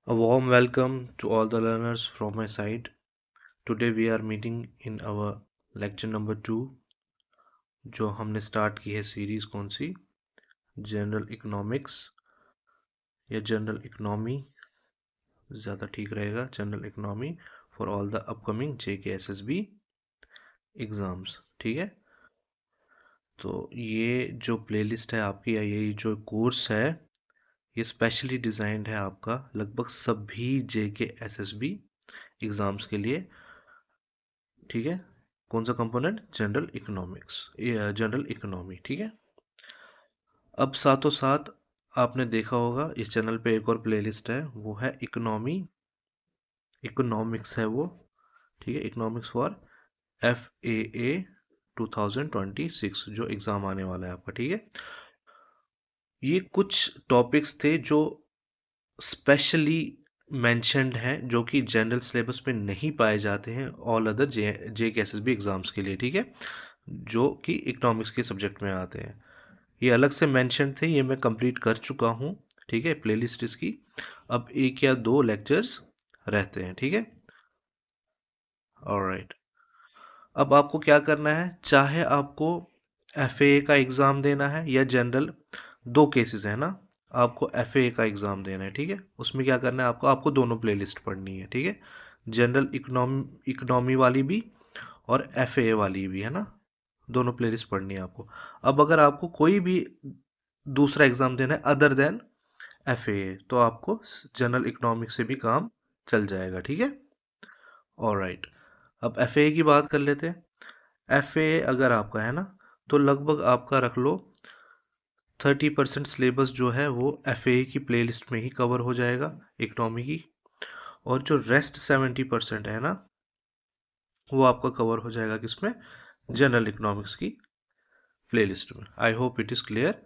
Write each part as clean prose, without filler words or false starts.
A warm welcome to all the learners from my side. Today we are meeting in our lecture number 2 जो हमने start की है series कौन सी general economics या general economy ज़्यादा ठीक रहेगा general economy for all the upcoming JK SSB exams. ठीक है, तो ये जो प्लेलिस्ट है आपकी या ये जो कोर्स है ये स्पेशली डिज़ाइंड है आपका लगभग सभी जेके एसएसबी एग्ज़ाम्स के लिए। ठीक है, कौन सा component? General economics, general economy. ठीक है, अब साथों साथ आपने देखा होगा इस चैनल पे एक और प्लेलिस्ट है, वो है इकोनॉमी, इकोनॉमिक्स है वो। ठीक है, इकोनॉमिक्स फॉर FAA 2026 जो एग्ज़ाम आने वाला है आपका। ठीक है, ये कुछ टॉपिक्स थे जो स्पेशली मेंशन्ड हैं जो कि जनरल सिलेबस में नहीं पाए जाते हैं ऑल अदर जे के एसएसबी एग्ज़ाम्स के लिए। ठीक है, जो कि इकोनॉमिक्स के सब्जेक्ट में आते हैं, ये अलग से मेंशन थे, ये मैं कंप्लीट कर चुका हूँ। ठीक है, प्लेलिस्ट इसकी अब 1 या 2 लेक्चर्स रहते हैं। ठीक है, ऑलराइट। अब आपको क्या करना है, चाहे आपको FAA का एग्ज़ाम देना है या जनरल, दो केसेस है ना, आपको FAA का एग्ज़ाम देना है। ठीक है, उसमें क्या करना है आपको दोनों प्लेलिस्ट पढ़नी है। ठीक है, जनरल इकोनॉमी वाली भी और FAA वाली भी, है ना, दोनों प्लेलिस्ट पढ़नी है आपको। अब अगर आपको कोई भी दूसरा एग्ज़ाम देना है अदर देन FAA तो आपको जनरल इकोनॉमिक्स से भी काम चल जाएगा। ठीक है, ऑलराइट। अब FAA की बात कर लेते हैं। FAA अगर आपका है ना, तो लगभग आपका रख लो 30% सिलेबस जो है वो FAA की प्लेलिस्ट में ही कवर हो जाएगा इकोनॉमी की, और जो रेस्ट 70% है ना, वो आपका कवर हो जाएगा किसमें? जनरल इकोनॉमिक्स की प्लेलिस्ट में। I hope it is clear.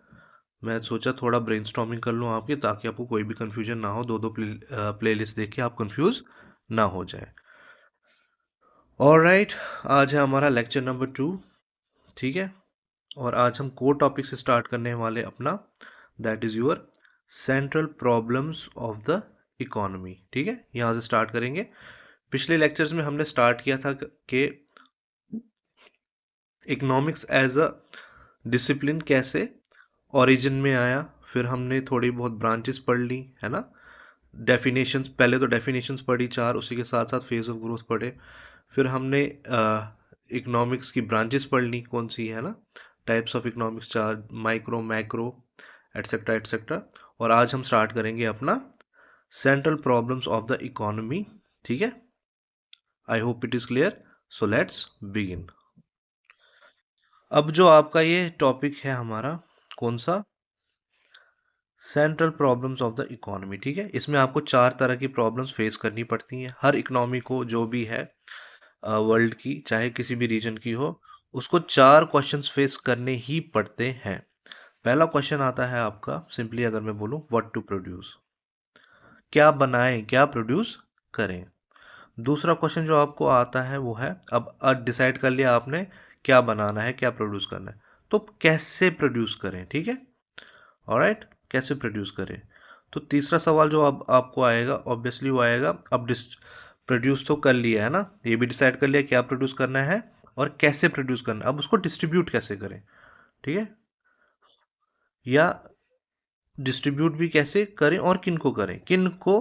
मैं सोचा थोड़ा ब्रेनस्टॉर्मिंग कर लूँ आपकी, ताकि आपको कोई भी कंफ्यूजन ना हो, दो प्लेलिस्ट देख के आप कंफ्यूज ना हो जाए। ऑलराइट, आज है हमारा लेक्चर नंबर 2। ठीक है, और आज हम कोर टॉपिक से स्टार्ट करने वाले अपना, that is your central problems of the economy. ठीक है, यहाँ से स्टार्ट करेंगे। पिछले लेक्चर्स में हमने स्टार्ट किया था कि इकोनॉमिक्स एज अ डिसिप्लिन कैसे ओरिजिन में आया, फिर हमने थोड़ी बहुत ब्रांचेस पढ़ ली, है ना। डेफिनेशंस, पहले तो डेफिनेशंस पढ़ी 4, उसी के साथ साथ फेज ऑफ ग्रोथ पढ़े। फिर हमने इकोनॉमिक्स की ब्रांचेस पढ़ ली, कौन सी है ना, types of economics 4, micro, macro, etcetera etcetera. और आज हम स्टार्ट करेंगे अपना central problems of the economy. ठीक है, I hope it is clear. So let's begin. अब जो आपका ये टॉपिक है हमारा, कौन सा? Central problems of the economy. ठीक है, इसमें आपको 4 तरह की प्रॉब्लम्स फेस करनी पड़ती हैं। हर इकोनॉमी को जो भी है वर्ल्ड की, चाहे किसी भी रीजन की हो, उसको 4 क्वेश्चंस फेस करने ही पड़ते हैं। पहला क्वेश्चन आता है आपका, सिंपली अगर मैं बोलूं, व्हाट टू प्रोड्यूस, क्या बनाएं, क्या प्रोड्यूस करें। दूसरा क्वेश्चन जो आपको आता है वो है, अब डिसाइड कर लिया आपने क्या बनाना है, क्या प्रोड्यूस करना है, तो कैसे प्रोड्यूस करें। ठीक है, ऑलराइट, कैसे प्रोड्यूस करें। तो तीसरा सवाल जो अब आपको आएगा, ऑब्वियसली वो आएगा, अब प्रोड्यूस तो कर लिया है ना, ये भी डिसाइड कर लिया क्या प्रोड्यूस करना है और कैसे प्रोड्यूस करना है, अब उसको डिस्ट्रीब्यूट कैसे करें। ठीक है, या डिस्ट्रीब्यूट भी कैसे करें और किन को करें, किन को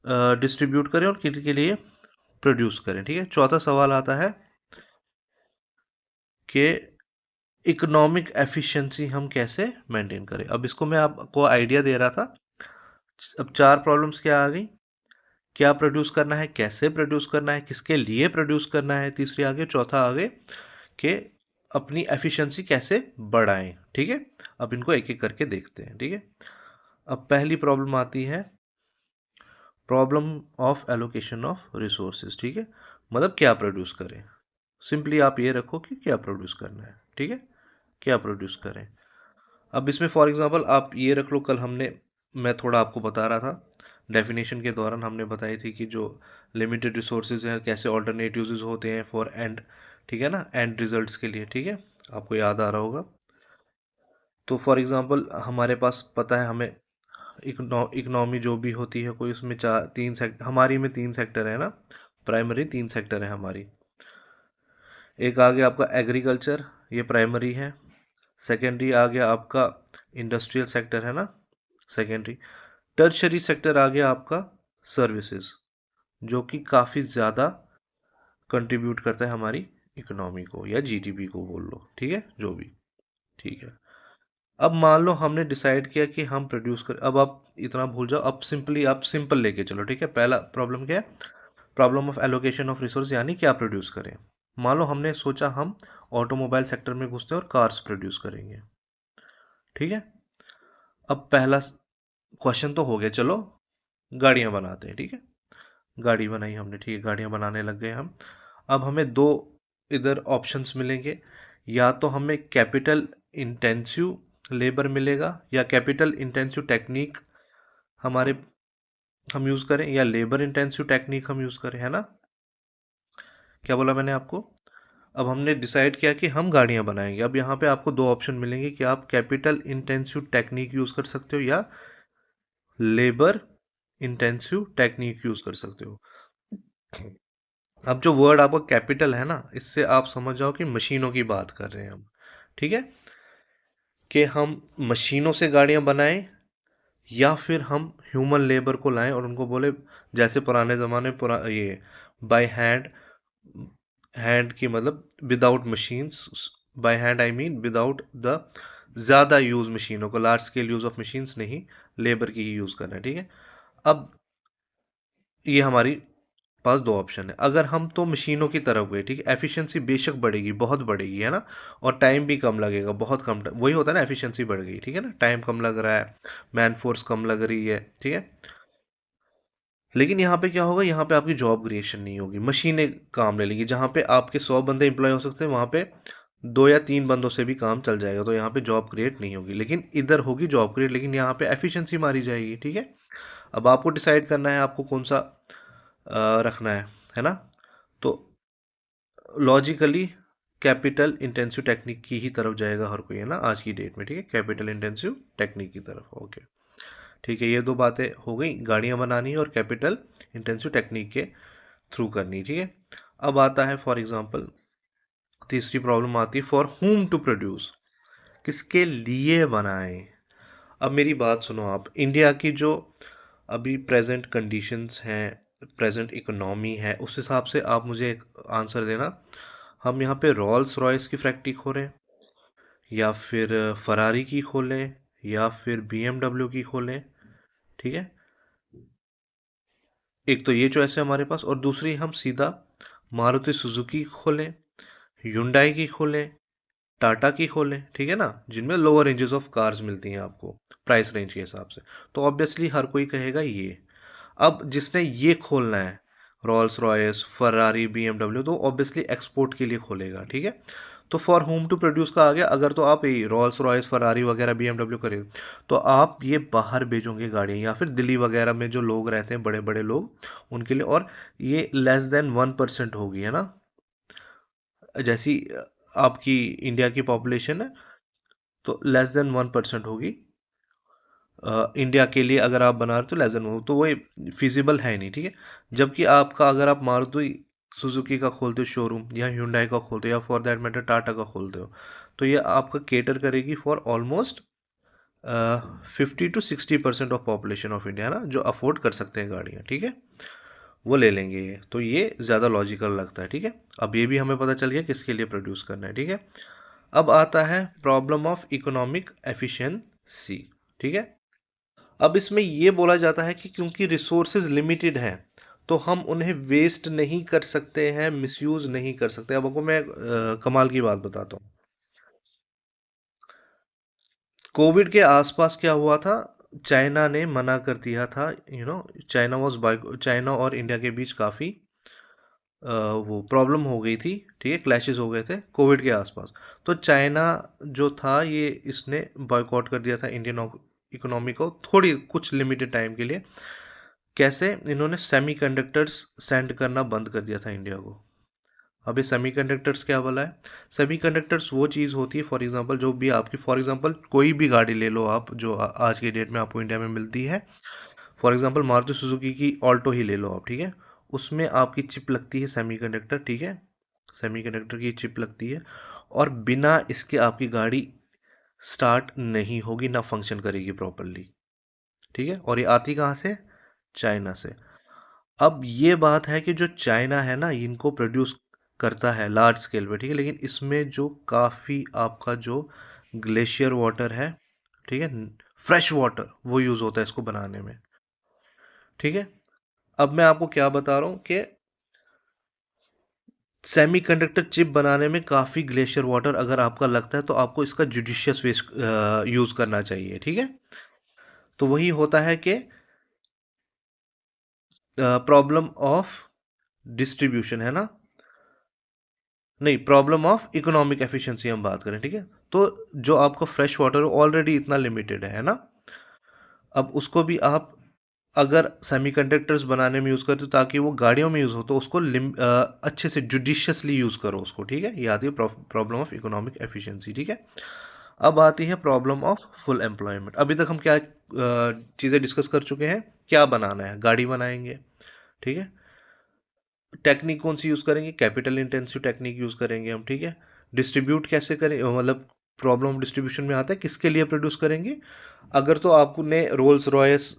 डिस्ट्रीब्यूट करें और किन के लिए प्रोड्यूस करें। ठीक है, चौथा सवाल आता है कि इकोनॉमिक एफिशिएंसी हम कैसे मेंटेन करें। अब इसको मैं आपको आइडिया दे रहा था। अब 4 प्रॉब्लम्स क्या आ गई, क्या प्रोड्यूस करना है, कैसे प्रोड्यूस करना है, किसके लिए प्रोड्यूस करना है, तीसरी आगे, चौथा आगे कि अपनी एफिशिएंसी कैसे बढ़ाएं। ठीक है, अब इनको एक एक करके देखते हैं। ठीक है, अब पहली प्रॉब्लम आती है problem of allocation of resources. ठीक है, मतलब क्या प्रोड्यूस करें, सिंपली आप ये रखो कि क्या प्रोड्यूस करना है। ठीक है, क्या प्रोड्यूस करें। अब इसमें फॉर एग्जांपल आप ये रख लो, कल हमने, मैं थोड़ा आपको बता रहा था, डेफिनेशन के दौरान हमने बताई थी कि जो लिमिटेड रिसोर्सेज हैं कैसे ऑल्टरनेट यूजेस होते हैं फॉर एंड, ठीक है ना, एंड रिजल्ट्स के लिए। ठीक है, आपको याद आ रहा होगा। तो फॉर एग्जांपल हमारे पास पता है, हमें इकोनॉमी जो भी होती है कोई, उसमें तीन सेक्टर, हमारी में तीन सेक्टर है ना, प्राइमरी तीन सेक्टर है हमारी। एक आ गया आपका एग्रीकल्चर, ये प्राइमरी है। सेकेंडरी आ गया आपका इंडस्ट्रियल सेक्टर, है ना, सेकेंडरी। टर्शरी सेक्टर आ गया आपका सर्विसेज, जो कि काफ़ी ज़्यादा कंट्रीब्यूट करता है हमारी इकोनॉमी को या जीडीपी को बोल लो, ठीक है, जो भी, ठीक है। अब मान लो हमने डिसाइड किया कि हम प्रोड्यूस कर, अब आप इतना भूल जाओ, अब सिंपली आप सिंपल लेके चलो, ठीक है। पहला प्रॉब्लम क्या है? Problem of allocation of resource, यानी क्या प्रोड्यूस करें। मान लो हमने सोचा हम ऑटोमोबाइल सेक्टर में घुसते हैं और कार्स प्रोड्यूस करेंगे, ठीक है। अब पहला क्वेश्चन तो हो गया, चलो गाड़ियां बनाते हैं, ठीक है। गाड़ी बनाई हमने, ठीक है, गाड़ियां बनाने लग गए हम। अब हमें दो इधर ऑप्शंस मिलेंगे, या तो हमें कैपिटल इंटेंसिव लेबर मिलेगा या कैपिटल इंटेंसिव टेक्निक हमारे हम यूज़ करें, या लेबर इंटेंसिव टेक्निक हम यूज़ करें, है ना। क्या बोला मैंने आपको? अब हमने डिसाइड किया कि हम गाड़ियां बनाएंगे। अब यहाँ पे आपको दो ऑप्शन मिलेंगे कि आप कैपिटल इंटेंसिव टेक्निक यूज़ कर सकते हो या लेबर इंटेंसिव टेक्निक यूज़ कर सकते हो। अब जो वर्ड आपका कैपिटल है ना, इससे आप समझ जाओ कि मशीनों की बात कर रहे हैं हम, ठीक है, कि हम मशीनों से गाड़ियां बनाएं या फिर हम ह्यूमन लेबर को लाएं और उनको बोले, जैसे पुराने ज़माने ये बाय हैंड, हैंड की मतलब without machines, by hand I mean without the ज़्यादा यूज़ मशीनों को, large scale use of machines नहीं, लेबर की ही यूज़ करना है, ठीक है। अब ये हमारी पास दो ऑप्शन है। अगर हम तो मशीनों की तरफ गए, ठीक है, एफिशिएंसी बेशक बढ़ेगी, बहुत बढ़ेगी, है ना, और टाइम भी कम लगेगा, बहुत कम वही होता है ना, एफिशिएंसी बढ़ गई, ठीक है ना, टाइम कम लग रहा है, मैन फोर्स कम लग रही है, ठीक है। लेकिन यहाँ पे क्या होगा, यहाँ पे आपकी जॉब क्रिएशन नहीं होगी, मशीनें काम ले लेंगी। जहाँ पे आपके 100 बंदे इंप्लॉय हो सकते हैं, वहाँ पे 2 या 3 बंदों से भी काम चल जाएगा, तो यहाँ पे जॉब क्रिएट नहीं होगी। लेकिन इधर होगी जॉब क्रिएट, लेकिन यहाँ पे एफिशिएंसी मारी जाएगी, ठीक है। अब आपको डिसाइड करना है आपको कौन सा रखना है ना। तो लॉजिकली कैपिटल इंटेंसिव टेक्निक की ही तरफ जाएगा हर कोई, है ना, आज की डेट में, ठीक है, कैपिटल इंटेंसिव टेक्निक की तरफ, ओके, ठीक है। ये दो बातें हो गई, गाड़ियां बनानी और कैपिटल इंटेंसिव टेक्निक के थ्रू करनी, ठीक है। अब आता है फॉर एग्जांपल तीसरी प्रॉब्लम आती है, फॉर हुम टू प्रोड्यूस, किसके लिए बनाएं। अब मेरी बात सुनो आप, इंडिया की जो अभी प्रेजेंट कंडीशंस हैं, प्रेजेंट इकोनॉमी है, उस हिसाब से आप मुझे एक आंसर देना। हम यहाँ पे रॉल्स रॉयस की फैक्ट्री खोलें, या फिर फरारी की खोलें, या फिर बीएमडब्ल्यू की खोलें, ठीक है। एक तो ये चॉइस है हमारे पास, और दूसरी हम सीधा मारुति सुजुकी खोलें, hyundai की खोलें, टाटा की खोलें, ठीक है ना, जिनमें लोअर रेंजेस ऑफ कार्स मिलती हैं आपको प्राइस रेंज के हिसाब से। तो ऑब्वियसली हर कोई कहेगा ये। अब जिसने ये खोलना है, रॉल्स रॉयस, फरारी, बीएमडब्ल्यू, तो ऑब्वियसली एक्सपोर्ट के लिए खोलेगा, ठीक है। तो फॉर होम टू प्रोड्यूस का आ गया, अगर तो आप ये रॉल्स रॉयस, फरारी वगैरह, बीएमडब्ल्यू करेंगे, तो आप ये बाहर भेजोगे गाड़ियाँ, या फिर दिल्ली वगैरह में जो लोग रहते हैं, बड़े बड़े लोग, उनके लिए। और ये लेस देन 1% होगी, है ना, जैसी आपकी इंडिया की पॉपुलेशन है, तो लेस देन 1% होगी। इंडिया के लिए अगर आप बना रहे हो तो लेस देन हो, तो वो फिजिबल है नहीं, ठीक है। जबकि आपका अगर आप मारुति सुजुकी का खोलते हो शोरूम, या hyundai का खोलते हो, या फॉर दैट मैटर टाटा का खोलते हो, तो ये आपका केटर करेगी for almost 50 to 60% of population of India, ना, जो अफोर्ड कर सकते हैं गाड़ियाँ, ठीक है, वो ले लेंगे ये। तो ये ज़्यादा लॉजिकल लगता है, ठीक है। अब ये भी हमें पता चल गया किसके लिए प्रोड्यूस करना है, ठीक है। अब आता है प्रॉब्लम ऑफ इकोनॉमिक एफिशिएंसी, ठीक है। अब इसमें ये बोला जाता है कि क्योंकि रिसोर्सेज लिमिटेड हैं, तो हम उन्हें वेस्ट नहीं कर सकते हैं, मिसयूज नहीं कर सकते। अब आपको मैं कमाल की बात बताता हूँ। कोविड के आसपास क्या हुआ था, चाइना ने मना कर दिया था, चाइना और इंडिया के बीच काफ़ी वो प्रॉब्लम हो गई थी, ठीक है, क्लैशेस हो गए थे कोविड के आसपास। तो चाइना जो था, ये इसने बॉयकॉट कर दिया था इंडियन इकोनॉमी को थोड़ी कुछ लिमिटेड टाइम के लिए। कैसे? इन्होंने सेमीकंडक्टर्स सेंड करना बंद कर दिया था इंडिया को, अब ये सेमीकंडक्टर्स क्या बोला है? सेमीकंडक्टर्स वो चीज़ होती है, फॉर एग्जांपल जो भी आपकी, फॉर एग्जांपल कोई भी गाड़ी ले लो आप, जो आज की डेट में आपको इंडिया में मिलती है। फॉर एग्जांपल मारुति सुजुकी की ऑल्टो ही ले लो आप, ठीक है। उसमें आपकी चिप लगती है सेमीकंडक्टर, ठीक है। सेमीकंडक्टर की चिप लगती है, और बिना इसके आपकी गाड़ी स्टार्ट नहीं होगी, ना फंक्शन करेगी प्रॉपरली, ठीक है। और ये आती कहाँ से? चाइना से। अब ये बात है कि जो चाइना है ना, इनको प्रोड्यूस करता है लार्ज स्केल पे, ठीक है, लेकिन इसमें जो काफ़ी आपका जो ग्लेशियर वाटर है, ठीक है, फ्रेश वाटर, वो यूज़ होता है इसको बनाने में, ठीक है। अब मैं आपको क्या बता रहा हूँ कि सेमीकंडक्टर चिप बनाने में काफ़ी ग्लेशियर वाटर अगर आपका लगता है, तो आपको इसका जुडिशियस वेस्ट यूज़ करना चाहिए, ठीक है। तो वही होता है कि प्रॉब्लम ऑफ डिस्ट्रीब्यूशन है ना, नहीं, प्रॉब्लम ऑफ इकोनॉमिक एफिशिएंसी हम बात करें, ठीक है। तो जो आपका फ्रेश वाटर ऑलरेडी इतना लिमिटेड है ना, अब उसको भी आप अगर सेमीकंडक्टर्स बनाने में यूज़ करते हो ताकि वो गाड़ियों में यूज़ हो, तो उसको अच्छे से जुडिशियसली यूज़ करो उसको, ठीक है। ये आती है प्रॉब्लम ऑफ इकोनॉमिक एफिशिएंसी, ठीक है। अब आती है प्रॉब्लम ऑफ फुल एम्प्लॉयमेंट। अभी तक हम क्या चीज़ें डिस्कस कर चुके हैं? क्या बनाना है? गाड़ी बनाएंगे, ठीक है। टेक्निक कौन सी यूज़ करेंगे? कैपिटल इंटेंसिव टेक्निक यूज़ करेंगे हम, ठीक है। डिस्ट्रीब्यूट कैसे करें, मतलब प्रॉब्लम डिस्ट्रीब्यूशन में आता है किसके लिए प्रोड्यूस करेंगे? अगर तो आपने रोल्स रॉयस,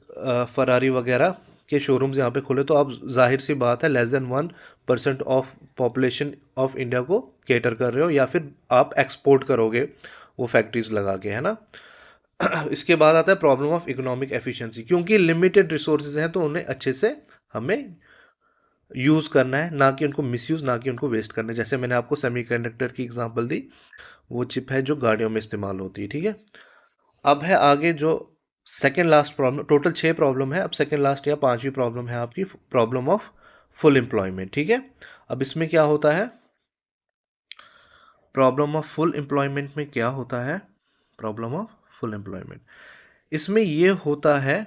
फरारी वगैरह के शोरूम्स यहाँ पे खोले, तो आप जाहिर सी बात है less than 1% of population of India को केटर कर रहे हो, या फिर आप एक्सपोर्ट करोगे वो फैक्ट्रीज लगा के, है ना। इसके बाद आता है प्रॉब्लम ऑफ इकोनॉमिक एफिशिएंसी, क्योंकि लिमिटेड रिसोर्सेज हैं तो उन्हें अच्छे से हमें यूज़ करना है, ना कि उनको मिसयूज़, ना कि उनको वेस्ट करना है। जैसे मैंने आपको सेमीकंडक्टर की एग्जांपल दी, वो चिप है जो गाड़ियों में इस्तेमाल होती है, ठीक है। अब है आगे जो second last problem, total 6 problem है, अब सेकेंड लास्ट या 5वीं प्रॉब्लम है आपकी प्रॉब्लम ऑफ फुल एम्प्लॉयमेंट, ठीक है। अब इसमें क्या होता है? प्रॉब्लम ऑफ फुल एम्प्लॉयमेंट में क्या होता है? प्रॉब्लम ऑफ फुल एम्प्लॉयमेंट, इसमें ये होता है,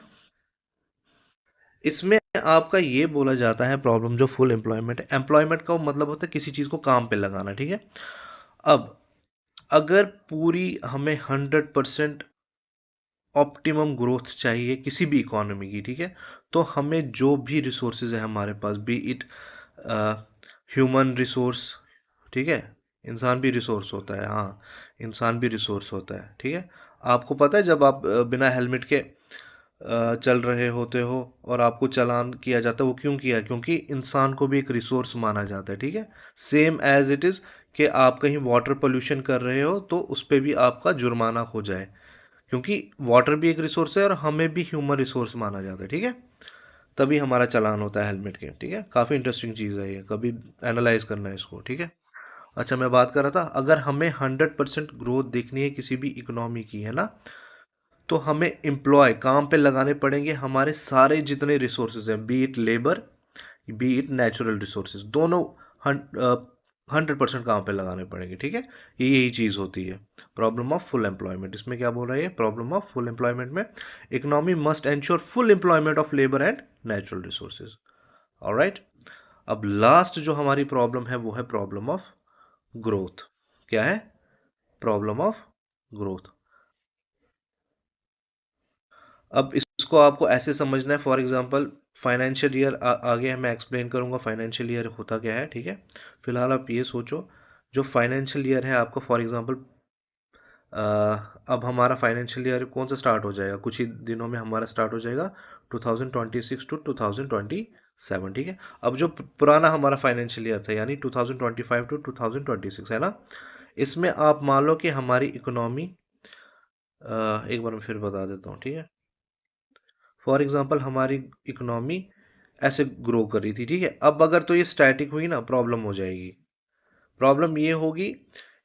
इसमें आपका ये बोला जाता है, प्रॉब्लम जो फुल एम्प्लॉयमेंट है, एम्प्लॉयमेंट का मतलब होता है किसी चीज़ को काम पे लगाना, ठीक है। अब अगर पूरी हमें 100% ऑप्टिमम ग्रोथ चाहिए किसी भी इकोनॉमी की, ठीक है, तो हमें जो भी रिसोर्सेज है हमारे पास, बी इट ह्यूमन रिसोर्स, ठीक है, इंसान भी रिसोर्स होता है, हाँ, इंसान भी रिसोर्स होता है, ठीक है। आपको पता है जब आप बिना हेलमेट के चल रहे होते हो और आपको चालान किया जाता है, वो क्यों किया? क्योंकि इंसान को भी एक रिसोर्स माना जाता है, ठीक है। सेम एज इट इज़ कि आप कहीं वाटर पोल्यूशन कर रहे हो तो उस पर भी आपका जुर्माना हो जाए, क्योंकि वाटर भी एक रिसोर्स है और हमें भी ह्यूमन रिसोर्स माना जाता है, ठीक है। तभी हमारा चालान होता है हेलमेट के, ठीक है। काफ़ी इंटरेस्टिंग चीज़ है ये, कभी एनालाइज करना है इसको, ठीक है। अच्छा, मैं बात कर रहा था, अगर हमें 100% ग्रोथ देखनी है किसी भी इकोनॉमी की, है ना, तो हमें एम्प्लॉय काम पे लगाने पड़ेंगे हमारे सारे जितने रिसोर्सेज हैं, B it labour, B it natural resources, दोनों 100% काम पे लगाने पड़ेंगे, ठीक है। ये यही चीज़ होती है प्रॉब्लम ऑफ फुल एम्प्लॉयमेंट। इसमें क्या बोल रहा है? प्रॉब्लम ऑफ फुल एम्प्लॉयमेंट में economy must ensure full employment of labour and natural resources. Alright, अब लास्ट जो हमारी प्रॉब्लम है वो है प्रॉब्लम ऑफ ग्रोथ। क्या है? Problem of growth. अब इसको आपको ऐसे समझना है, फॉर एग्जांपल फाइनेंशियल ईयर, आगे मैं एक्सप्लेन करूंगा फाइनेंशियल ईयर होता क्या है, ठीक है। फिलहाल आप ये सोचो, जो फाइनेंशियल ईयर है आपका, फॉर एग्जांपल अब हमारा फाइनेंशियल ईयर कौन सा स्टार्ट हो जाएगा? कुछ ही दिनों में हमारा स्टार्ट हो जाएगा 2026 टू 2027, ठीक है। अब जो पुराना हमारा फाइनेंशियल ईयर था, यानी 2025 टू 2026, है ना, इसमें आप मान लो कि हमारी इकोनॉमी, एक बार मैं फिर बता देता हूँ, ठीक है। फॉर एग्जांपल हमारी इकोनॉमी ऐसे ग्रो कर रही थी, ठीक है। अब अगर तो ये स्टैटिक हुई ना, प्रॉब्लम हो जाएगी। प्रॉब्लम ये होगी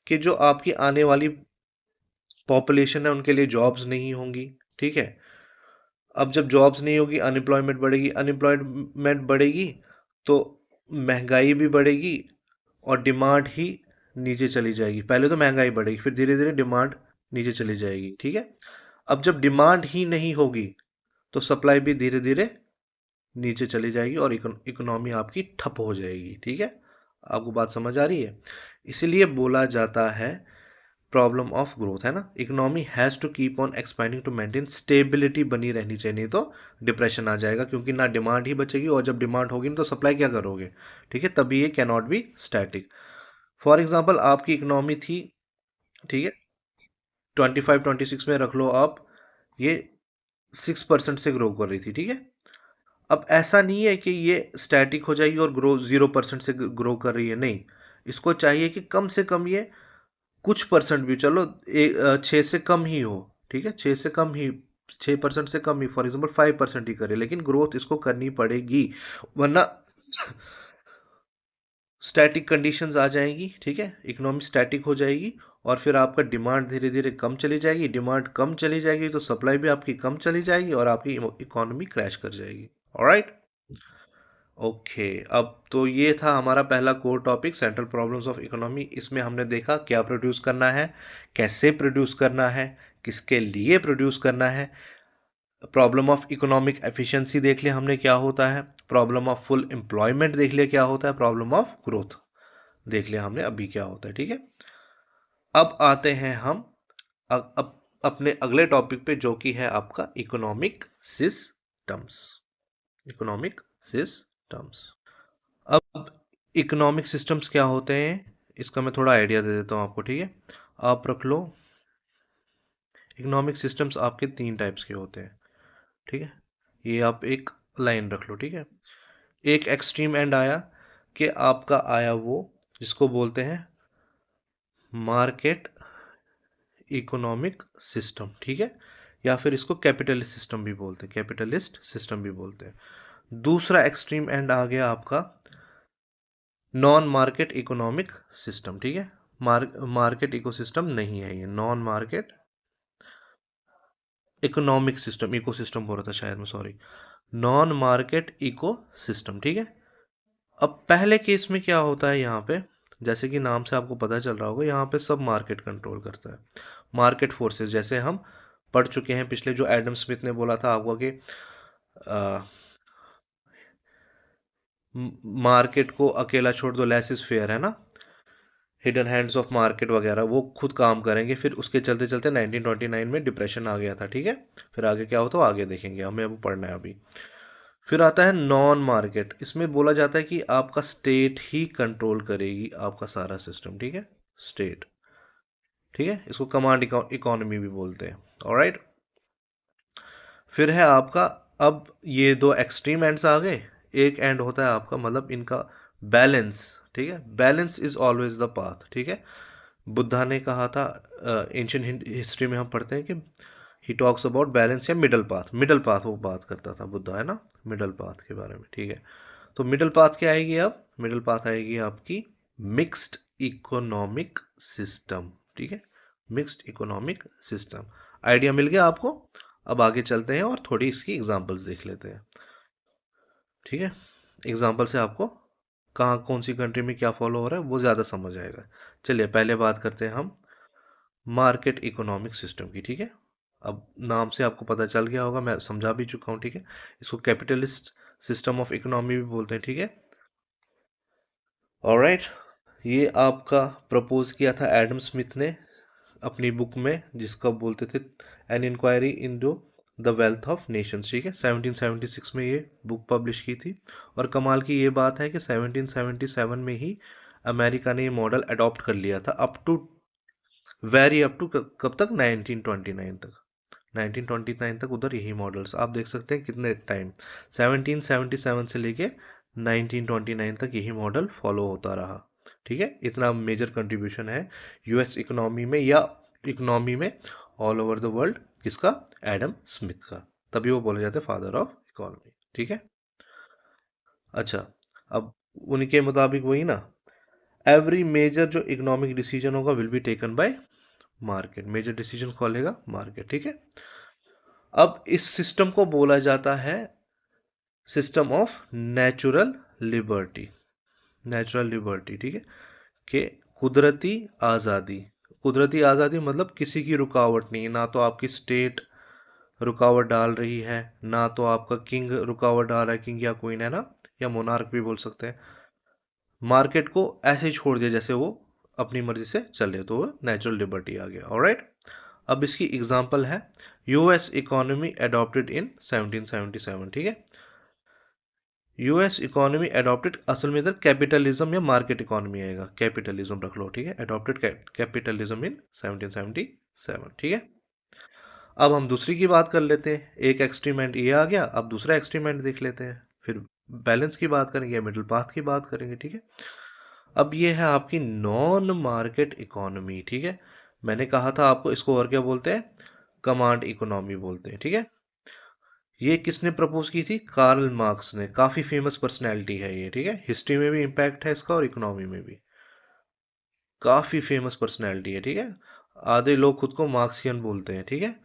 कि जो आपकी आने वाली पॉपुलेशन है उनके लिए जॉब्स नहीं होंगी, ठीक है। अब जब जॉब्स नहीं होगी, अनएम्प्लॉयमेंट बढ़ेगी, अनएम्प्लॉयमेंट बढ़ेगी तो महंगाई भी बढ़ेगी और डिमांड ही नीचे चली जाएगी। पहले तो महंगाई बढ़ेगी, फिर धीरे धीरे डिमांड नीचे चली जाएगी, ठीक है। अब जब डिमांड ही नहीं होगी तो सप्लाई भी धीरे धीरे नीचे चली जाएगी और इकोनॉमी आपकी ठप हो जाएगी, ठीक है। आपको बात समझ आ रही है? इसीलिए बोला जाता है प्रॉब्लम ऑफ ग्रोथ, है ना। Economy has to keep on expanding to maintain stability बनी रहनी चाहिए, नहीं तो डिप्रेशन आ जाएगा, क्योंकि ना डिमांड ही बचेगी, और जब डिमांड होगी तो सप्लाई क्या करोगे, ठीक है। तभी ये can not be static. For example आपकी इकोनॉमी थी, ठीक है, 25-26 में रख लो आप, ये 6% से ग्रो कर रही थी, ठीक है। अब ऐसा नहीं है कि ये स्टैटिक हो जाएगी और ग्रो 0% से ग्रो कर रही है, नहीं। इसको चाहिए कि कम से कम ये कुछ परसेंट भी, चलो 6 से कम ही हो, ठीक है, 6 से कम ही, 6% से कम ही, फॉर एग्जाम्पल 5% ही करे, लेकिन ग्रोथ इसको करनी पड़ेगी, वरना स्टैटिक कंडीशंस आ जाएंगी, ठीक है, इकोनॉमी स्टैटिक हो जाएगी, और फिर आपका डिमांड धीरे धीरे कम चली जाएगी, डिमांड कम चली जाएगी तो सप्लाई भी आपकी कम चली जाएगी और आपकी इकोनॉमी क्रैश कर जाएगी। Alright, okay. अब तो ये था हमारा पहला core topic, central problems of economy. इसमें हमने देखा क्या प्रोड्यूस करना है, कैसे प्रोड्यूस करना है, किसके लिए प्रोड्यूस करना है। प्रॉब्लम ऑफ इकोनॉमिक एफिशिएंसी देख लिया हमने क्या होता है, प्रॉब्लम ऑफ फुल एम्प्लॉयमेंट देख लिया क्या होता है, प्रॉब्लम ऑफ ग्रोथ देख लिया हमने अभी क्या होता है, ठीक है। अब आते हैं हम अपने अगले टॉपिक पे, जो कि है आपका इकोनॉमिक सिस्टम्स। Economic systems. अब इकोनॉमिक सिस्टम्स क्या होते हैं, इसका मैं थोड़ा आइडिया दे देता हूँ आपको, ठीक है। आप रख लो, इकोनॉमिक सिस्टम्स आपके 3 टाइप्स के होते हैं, ठीक है। ये आप एक लाइन रख लो, ठीक है। एक एक्सट्रीम एंड आया कि आपका आया वो जिसको बोलते हैं मार्केट इकोनॉमिक सिस्टम, ठीक है, या फिर इसको कैपिटलिस्ट सिस्टम भी बोलते हैं, कैपिटलिस्ट सिस्टम भी बोलते हैं। दूसरा एक्सट्रीम एंड आ गया आपका नॉन मार्केट इकोनॉमिक सिस्टम, ठीक है। मार्केट इकोसिस्टम नहीं है ये, non market economic system, ecosystem बोल रहा था शायद मैं, sorry, non market eco system, ठीक है। अब पहले केस में क्या होता है, यहाँ पे जैसे कि नाम से आपको पता चल रहा होगा, यहाँ पे सब मार्केट कंट्रोल करता है, मार्केट फोर्सेस, जैसे हम पढ़ चुके हैं पिछले, जो एडम स्मिथ ने बोला था आपको कि मार्केट को अकेला छोड़ दो, लेस इज फेयर, है ना, हिडन हैंड्स ऑफ मार्केट वगैरह, वो खुद काम करेंगे। फिर उसके चलते चलते 1929 में डिप्रेशन आ गया था, ठीक है। फिर आगे क्या होता है आगे देखेंगे, हमें अब पढ़ना है अभी। फिर आता है नॉन मार्केट, इसमें बोला जाता है कि आपका स्टेट ही कंट्रोल करेगी आपका सारा सिस्टम, ठीक है, स्टेट, ठीक है, इसको कमांड इकोनॉमी भी बोलते हैं। ऑलराइट, फिर है आपका, अब ये दो एक्सट्रीम एंड्स आ गए, एक एंड होता है आपका, मतलब इनका बैलेंस, ठीक है, balance is always the path, ठीक है। बुद्धा ने कहा था, एंशियंट हिस्ट्री में हम पढ़ते हैं कि ही टॉक्स अबाउट बैलेंस या मिडल पाथ, मिडल पाथ वो बात करता था बुद्धा, है ना, मिडल पाथ के बारे में, ठीक है। तो मिडल पाथ क्या आएगी, अब मिडल पाथ आएगी आपकी मिक्स्ड इकोनॉमिक सिस्टम, ठीक है, मिक्स्ड इकोनॉमिक सिस्टम। आइडिया मिल गया आपको। अब आगे चलते हैं और थोड़ी इसकी एग्जांपल्स देख लेते हैं, ठीक है। एग्जांपल से आपको कहाँ कौन सी कंट्री में क्या फॉलो हो रहा है वो ज़्यादा समझ आएगा। चलिए पहले बात करते हैं हम मार्केट इकोनॉमिक सिस्टम की, ठीक है। अब नाम से आपको पता चल गया होगा, मैं समझा भी चुका हूँ, ठीक है। इसको कैपिटलिस्ट सिस्टम ऑफ इकोनॉमी भी बोलते हैं, ठीक है। ऑलराइट, ये आपका प्रपोज किया था एडम स्मिथ ने अपनी बुक में, जिसका बोलते थे an inquiry into the wealth of nations, ठीक है, 1776 में ये बुक पब्लिश की थी। और कमाल की ये बात है कि 1777 में ही अमेरिका ने ये मॉडल अडॉप्ट कर लिया था, अप टू कब तक, 1929 तक, 1929 तक उधर यही मॉडल्स आप देख सकते हैं कितने टाइम, 1777 से लेके 1929 तक यही मॉडल फॉलो होता रहा, ठीक है। इतना मेजर कंट्रीब्यूशन है यूएस इकोनॉमी में या इकोनॉमी में ऑल ओवर द वर्ल्ड, किसका, एडम स्मिथ का, तभी वो बोले जाते हैं फादर ऑफ इकोनॉमी, ठीक है। अच्छा, अब उनके मुताबिक वही ना, एवरी मेजर जो इकोनॉमिक डिसीजन होगा will be taken by market, major decision कौन लेगा, मार्केट, ठीक है। अब इस सिस्टम को बोला जाता है system of natural liberty, natural liberty, ठीक है, कि कुदरती आज़ादी, कुदरती आज़ादी मतलब किसी की रुकावट नहीं, ना तो आपकी स्टेट रुकावट डाल रही है, ना तो आपका किंग रुकावट डाल रहा है, किंग या क्वीन, है ना, या मोनार्क भी बोल सकते हैं, मार्केट को ऐसे ही छोड़ दिया जैसे वो अपनी मर्जी से चले, तो वो नेचुरल लिबर्टी आ गया। ऑलराइट, अब इसकी एग्जांपल है यूएस इकोनॉमी अडॉप्टेड इन 1777। ठीक है, यूएस इकोनॉमी अडॉप्टेड, असल में इधर कैपिटलिज्म या मार्केट इकोनॉमी आएगा, कैपिटलिज्म रख लो। ठीक है, अडॉप्टेड कैपिटलिज्म इन 1777। ठीक है, अब हम दूसरी की बात कर लेते हैं। एक एक्सट्रीमेंट ये आ गया, अब दूसरा एक्सट्रीमेंट देख लेते हैं, फिर बैलेंस की बात करेंगे, मिडिल पाथ की बात करेंगे। ठीक है, अब ये है आपकी नॉन मार्केट इकोनॉमी। ठीक है, मैंने कहा था आपको इसको और क्या बोलते हैं, कमांड इकोनॉमी बोलते हैं। ठीक है, ये किसने प्रपोज की थी, कार्ल मार्क्स ने, काफी फेमस पर्सनैलिटी है ये। ठीक है, हिस्ट्री में भी इम्पैक्ट है इसका और इकोनॉमी में भी, काफी फेमस पर्सनैलिटी है। ठीक है, आधे लोग खुद को मार्क्सियन बोलते हैं। ठीक है,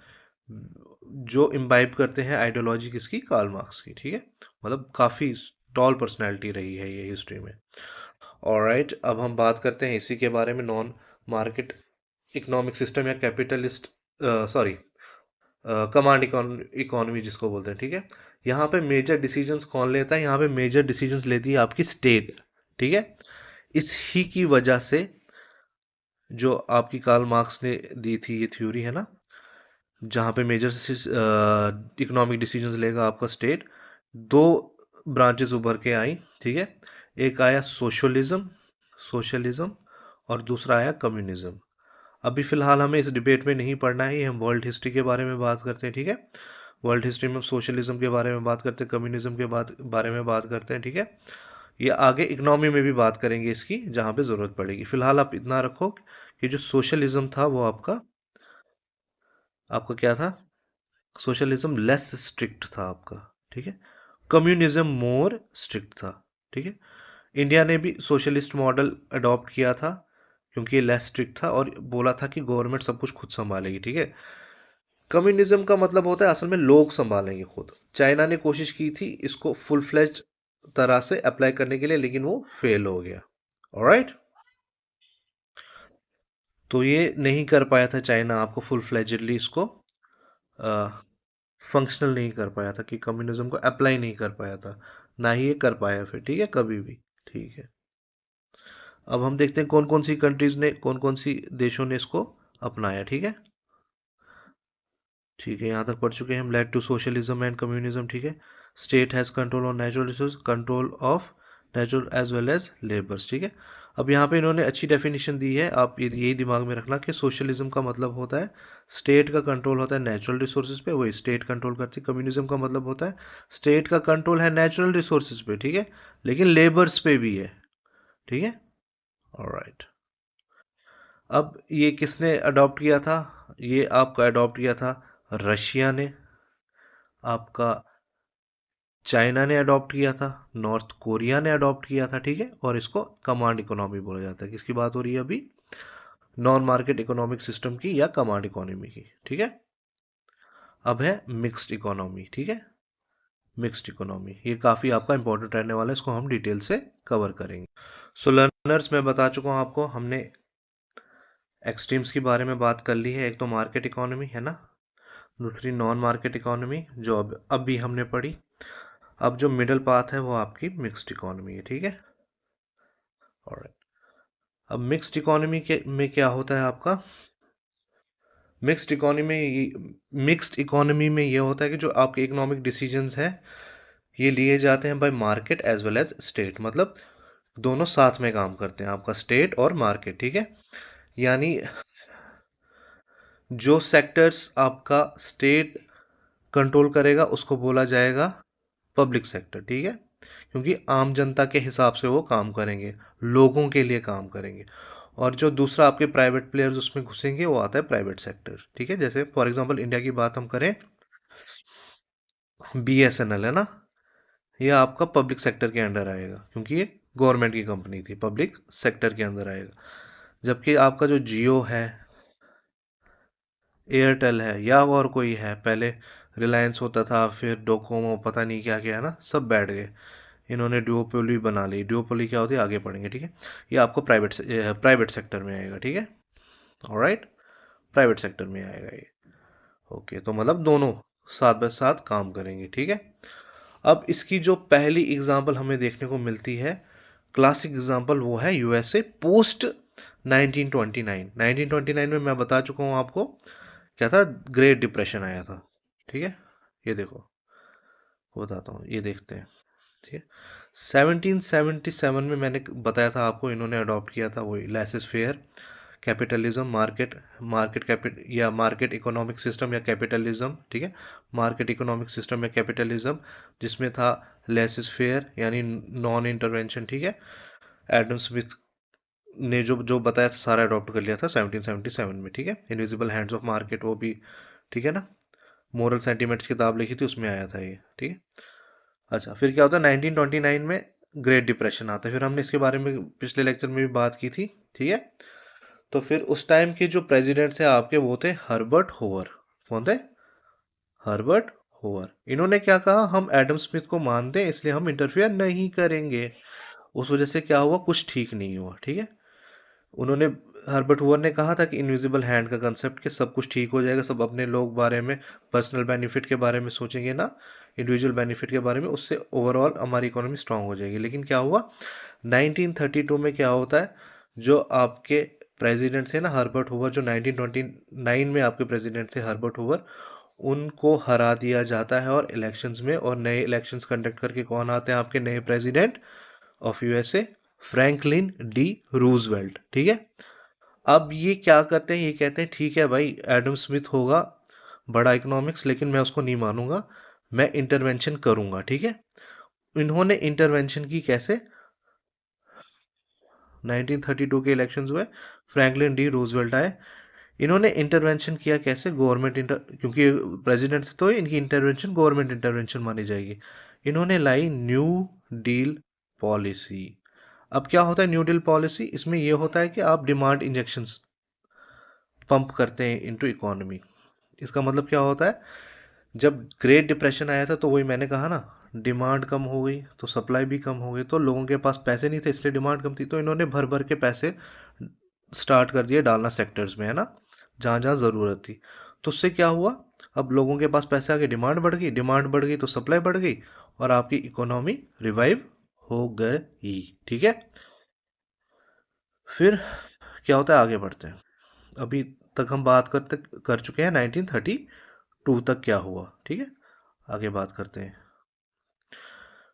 जो इम्बाइब करते हैं आइडियोलॉजी किसकी, कार्ल मार्क्स की। ठीक है, मतलब काफी टॉल पर्सनैलिटी रही है ये हिस्ट्री में। ऑलराइट, अब हम बात करते हैं इसी के बारे में, नॉन मार्केट इकोनॉमिक सिस्टम या कैपिटलिस्ट, सॉरी, कमांड इकोनॉमी जिसको बोलते हैं। ठीक है, यहाँ पे मेजर डिसीजंस कौन लेता है, यहाँ पे मेजर डिसीजंस लेती है आपकी स्टेट। ठीक है, इस ही की वजह से जो आपकी कार्ल मार्क्स ने दी थी ये थ्योरी है ना, जहाँ पे मेजर इकोनॉमिक डिसीजंस लेगा आपका स्टेट, दो ब्रांचेस उभर के आई। ठीक है, एक आया सोशलिज्म, सोशलिज्म, और दूसरा आया कम्युनिज्म। अभी फिलहाल हमें इस डिबेट में नहीं पढ़ना है, हम वर्ल्ड हिस्ट्री के बारे में बात करते हैं। ठीक है, वर्ल्ड हिस्ट्री में सोशलिज्म के बारे में बात करते हैं, कम्युनिज्म के बारे में बात करते हैं। ठीक है, ये आगे इकोनॉमी में भी बात करेंगे इसकी, जहाँ पे ज़रूरत पड़ेगी। फिलहाल आप इतना रखो कि जो सोशलिज्म था वो आपका आपका क्या था, सोशलिज्म लेस स्ट्रिक्ट था आपका। ठीक है, कम्युनिज्म मोर स्ट्रिक्ट था। ठीक है, इंडिया ने भी सोशलिस्ट मॉडल अडॉप्ट किया था क्योंकि ये लेस स्ट्रिक्ट था और बोला था कि गवर्नमेंट सब कुछ खुद संभालेगी। ठीक है, कम्युनिज्म का मतलब होता है असल में लोग संभालेंगे खुद। चाइना ने कोशिश की थी इसको फुल फ्लेज्ड तरह से अप्लाई करने के लिए, लेकिन वो फेल हो गया। ऑलराइट, तो ये नहीं कर पाया था चाइना आपको फुल फ्लेजेडली इसको फंक्शनल नहीं कर पाया था, कि कम्युनिज्म को अप्लाई नहीं कर पाया था, ना ही ये कर पाया फिर। ठीक है, कभी भी। ठीक है, अब हम देखते हैं कौन कौन सी कंट्रीज ने, कौन कौन सी देशों ने इसको अपनाया। ठीक है, ठीक है, यहाँ तक पढ़ चुके हैं हम, led to socialism and communism. ठीक है, state has control on natural resource, control of natural as well as labours. ठीक है, अब यहाँ पे इन्होंने अच्छी डेफिनेशन दी है, आप यही दिमाग में रखना कि सोशलिज्म का मतलब होता है स्टेट का कंट्रोल होता है नेचुरल रिसोर्सेज पे, वही स्टेट कंट्रोल करती है। कम्युनिज्म का मतलब होता है स्टेट का कंट्रोल है नेचुरल रिसोर्सेज पे, ठीक है, लेकिन लेबर्स पे भी है। ठीक है, ऑलराइट, अब ये किसने अडॉप्ट किया था, ये आपका अडॉप्ट किया था रशिया ने, आपका चाइना ने अडॉप्ट किया था, नॉर्थ कोरिया ने अडॉप्ट किया था। ठीक है, और इसको कमांड इकोनॉमी बोला जाता है। किसकी बात हो रही है अभी, नॉन मार्केट इकोनॉमिक सिस्टम की या कमांड इकोनॉमी की। ठीक है, अब है मिक्स्ड इकोनॉमी। ठीक है, मिक्स्ड इकोनॉमी ये काफ़ी आपका इंपॉर्टेंट रहने वाला है, इसको हम डिटेल से कवर करेंगे। सो लर्नर्स, मैं बता चुका हूँ आपको, हमने एक्सट्रीम्स के बारे में बात कर ली है। एक तो मार्केट इकोनॉमी है ना, दूसरी नॉन मार्केट इकोनॉमी जो अब भी हमने पढ़ी। अब जो मिडिल पाथ है वो आपकी मिक्स्ड इकोनॉमी है। ठीक है, ऑलराइट, अब मिक्स्ड इकोनॉमी के में क्या होता है आपका, मिक्स्ड इकोनॉमी में ये होता है कि जो आपके इकोनॉमिक डिसीजंस हैं ये लिए जाते हैं by market as well as state, मतलब दोनों साथ में काम करते हैं, आपका स्टेट और मार्केट। ठीक है, यानी जो सेक्टर्स आपका स्टेट कंट्रोल करेगा उसको बोला जाएगा पब्लिक सेक्टर। ठीक है, क्योंकि आम जनता के हिसाब से वो काम करेंगे, लोगों के लिए काम करेंगे। और जो दूसरा आपके प्राइवेट प्लेयर्स उसमें घुसेंगे वो आता है प्राइवेट सेक्टर। ठीक है, जैसे फॉर एग्जांपल इंडिया की बात हम करें, बीएसएनएल है ना, ये आपका पब्लिक सेक्टर के अंडर आएगा क्योंकि ये गवर्नमेंट की कंपनी थी, पब्लिक सेक्टर के अंदर आएगा। जबकि आपका जो जियो है, एयरटेल है या और कोई है, पहले रिलायंस होता था, फिर डोकोमो, पता नहीं क्या क्या है ना, सब बैठ गए, इन्होंने ड्यूओपोली बना ली। ड्यूओपोली क्या होती है आगे पढ़ेंगे। ठीक है, ये आपको प्राइवेट सेक्टर में आएगा। ठीक है, ऑलराइट, प्राइवेट सेक्टर में आएगा ये। ओके, तो मतलब दोनों साथ बाय साथ काम करेंगे। ठीक है, अब इसकी जो पहली एग्जांपल हमें देखने को मिलती है क्लासिक एग्जांपल वो है यूएसए पोस्ट 1929। 1929 में मैं बता चुका हूँ आपको क्या था, ग्रेट डिप्रेशन आया था। ठीक है, ये देखो बताता हूँ, ये देखते हैं। ठीक है, 1777 में मैंने बताया था आपको, इन्होंने अडॉप्ट किया था वही laissez faire capitalism, market market capital या मार्केट इकोनॉमिक सिस्टम या कैपिटलिज्म। ठीक है, मार्केट इकोनॉमिक सिस्टम या कैपिटलिज्म, जिसमें था लेसेस फेयर यानी नॉन इंटरवेंशन। ठीक है, एडम स्मिथ ने जो जो बताया था सारा अडॉप्ट कर लिया था 1777 में। ठीक है, इनविजिबल हैंड्स ऑफ मार्केट वो भी। ठीक है ना, मोरल सेंटिमेंट्स किताब लिखी थी उसमें आया था ये। ठीक है, अच्छा फिर क्या होता है 1929 में ग्रेट डिप्रेशन आता है। फिर हमने इसके बारे में पिछले लेक्चर में भी बात की थी। ठीक है, तो फिर उस टाइम के जो प्रेसिडेंट थे आपके वो थे हर्बर्ट होवर। कौन थे? Herbert Hoover. इन्होंने क्या कहा, हम एडम स्मिथ को मानते हैं इसलिए हम इंटरफेयर नहीं करेंगे। उस वजह से क्या हुआ, कुछ ठीक नहीं हुआ। ठीक है, उन्होंने हर्बर्ट हुवर ने कहा था कि इनविजिबल हैंड का कंसेप्ट कि सब कुछ ठीक हो जाएगा, सब अपने लोग बारे में पर्सनल बेनिफिट के बारे में सोचेंगे ना, इंडिविजुअल बेनिफिट के बारे में, उससे ओवरऑल हमारी इकोनॉमी स्ट्रांग हो जाएगी। लेकिन क्या हुआ 1932 में क्या होता है, जो आपके प्रेसिडेंट थे ना हर्बर्ट हुवर, जो 1929 में आपके प्रेसिडेंट थे हर्बर्ट हुवर, उनको हरा दिया जाता है और इलेक्शंस में, और नए इलेक्शंस कंडक्ट करके कौन आते हैं आपके नए president of USA, Franklin D Roosevelt. ठीक है, अब ये क्या करते हैं, ये कहते हैं ठीक है भाई एडम स्मिथ होगा बड़ा इकोनॉमिक्स, लेकिन मैं उसको नहीं मानूंगा, मैं इंटरवेंशन करूंगा। ठीक है, इन्होंने इंटरवेंशन की कैसे, 1932 के इलेक्शंस हुए, फ्रैंकलिन डी रूजवेल्ट आए, इन्होंने इंटरवेंशन किया कैसे, गवर्नमेंट इंटर, क्योंकि प्रेसिडेंट तो इनकी इंटरवेंशन गवर्नमेंट इंटरवेंशन मानी जाएगी। इन्होंने लाई न्यू डील पॉलिसी। अब क्या होता है न्यू डील पॉलिसी, इसमें यह होता है कि आप डिमांड इंजेक्शंस पंप करते हैं इनटू इकोनॉमी। इसका मतलब क्या होता है, जब ग्रेट डिप्रेशन आया था तो वही मैंने कहा ना, डिमांड कम हो गई तो सप्लाई भी कम हो गई, तो लोगों के पास पैसे नहीं थे इसलिए डिमांड कम थी, तो इन्होंने भर भर के पैसे स्टार्ट कर दिए डालना सेक्टर्स में, है ना, जहाँ जहाँ ज़रूरत थी। तो उससे क्या हुआ, अब लोगों के पास पैसे आ गए, डिमांड बढ़ गई, डिमांड बढ़ गई तो सप्लाई बढ़ गई, और आपकी इकोनॉमी रिवाइव हो गई। ठीक है, फिर क्या होता है, आगे बढ़ते हैं। अभी तक हम बात कर चुके हैं 1932 तक क्या हुआ। ठीक है, आगे बात करते हैं।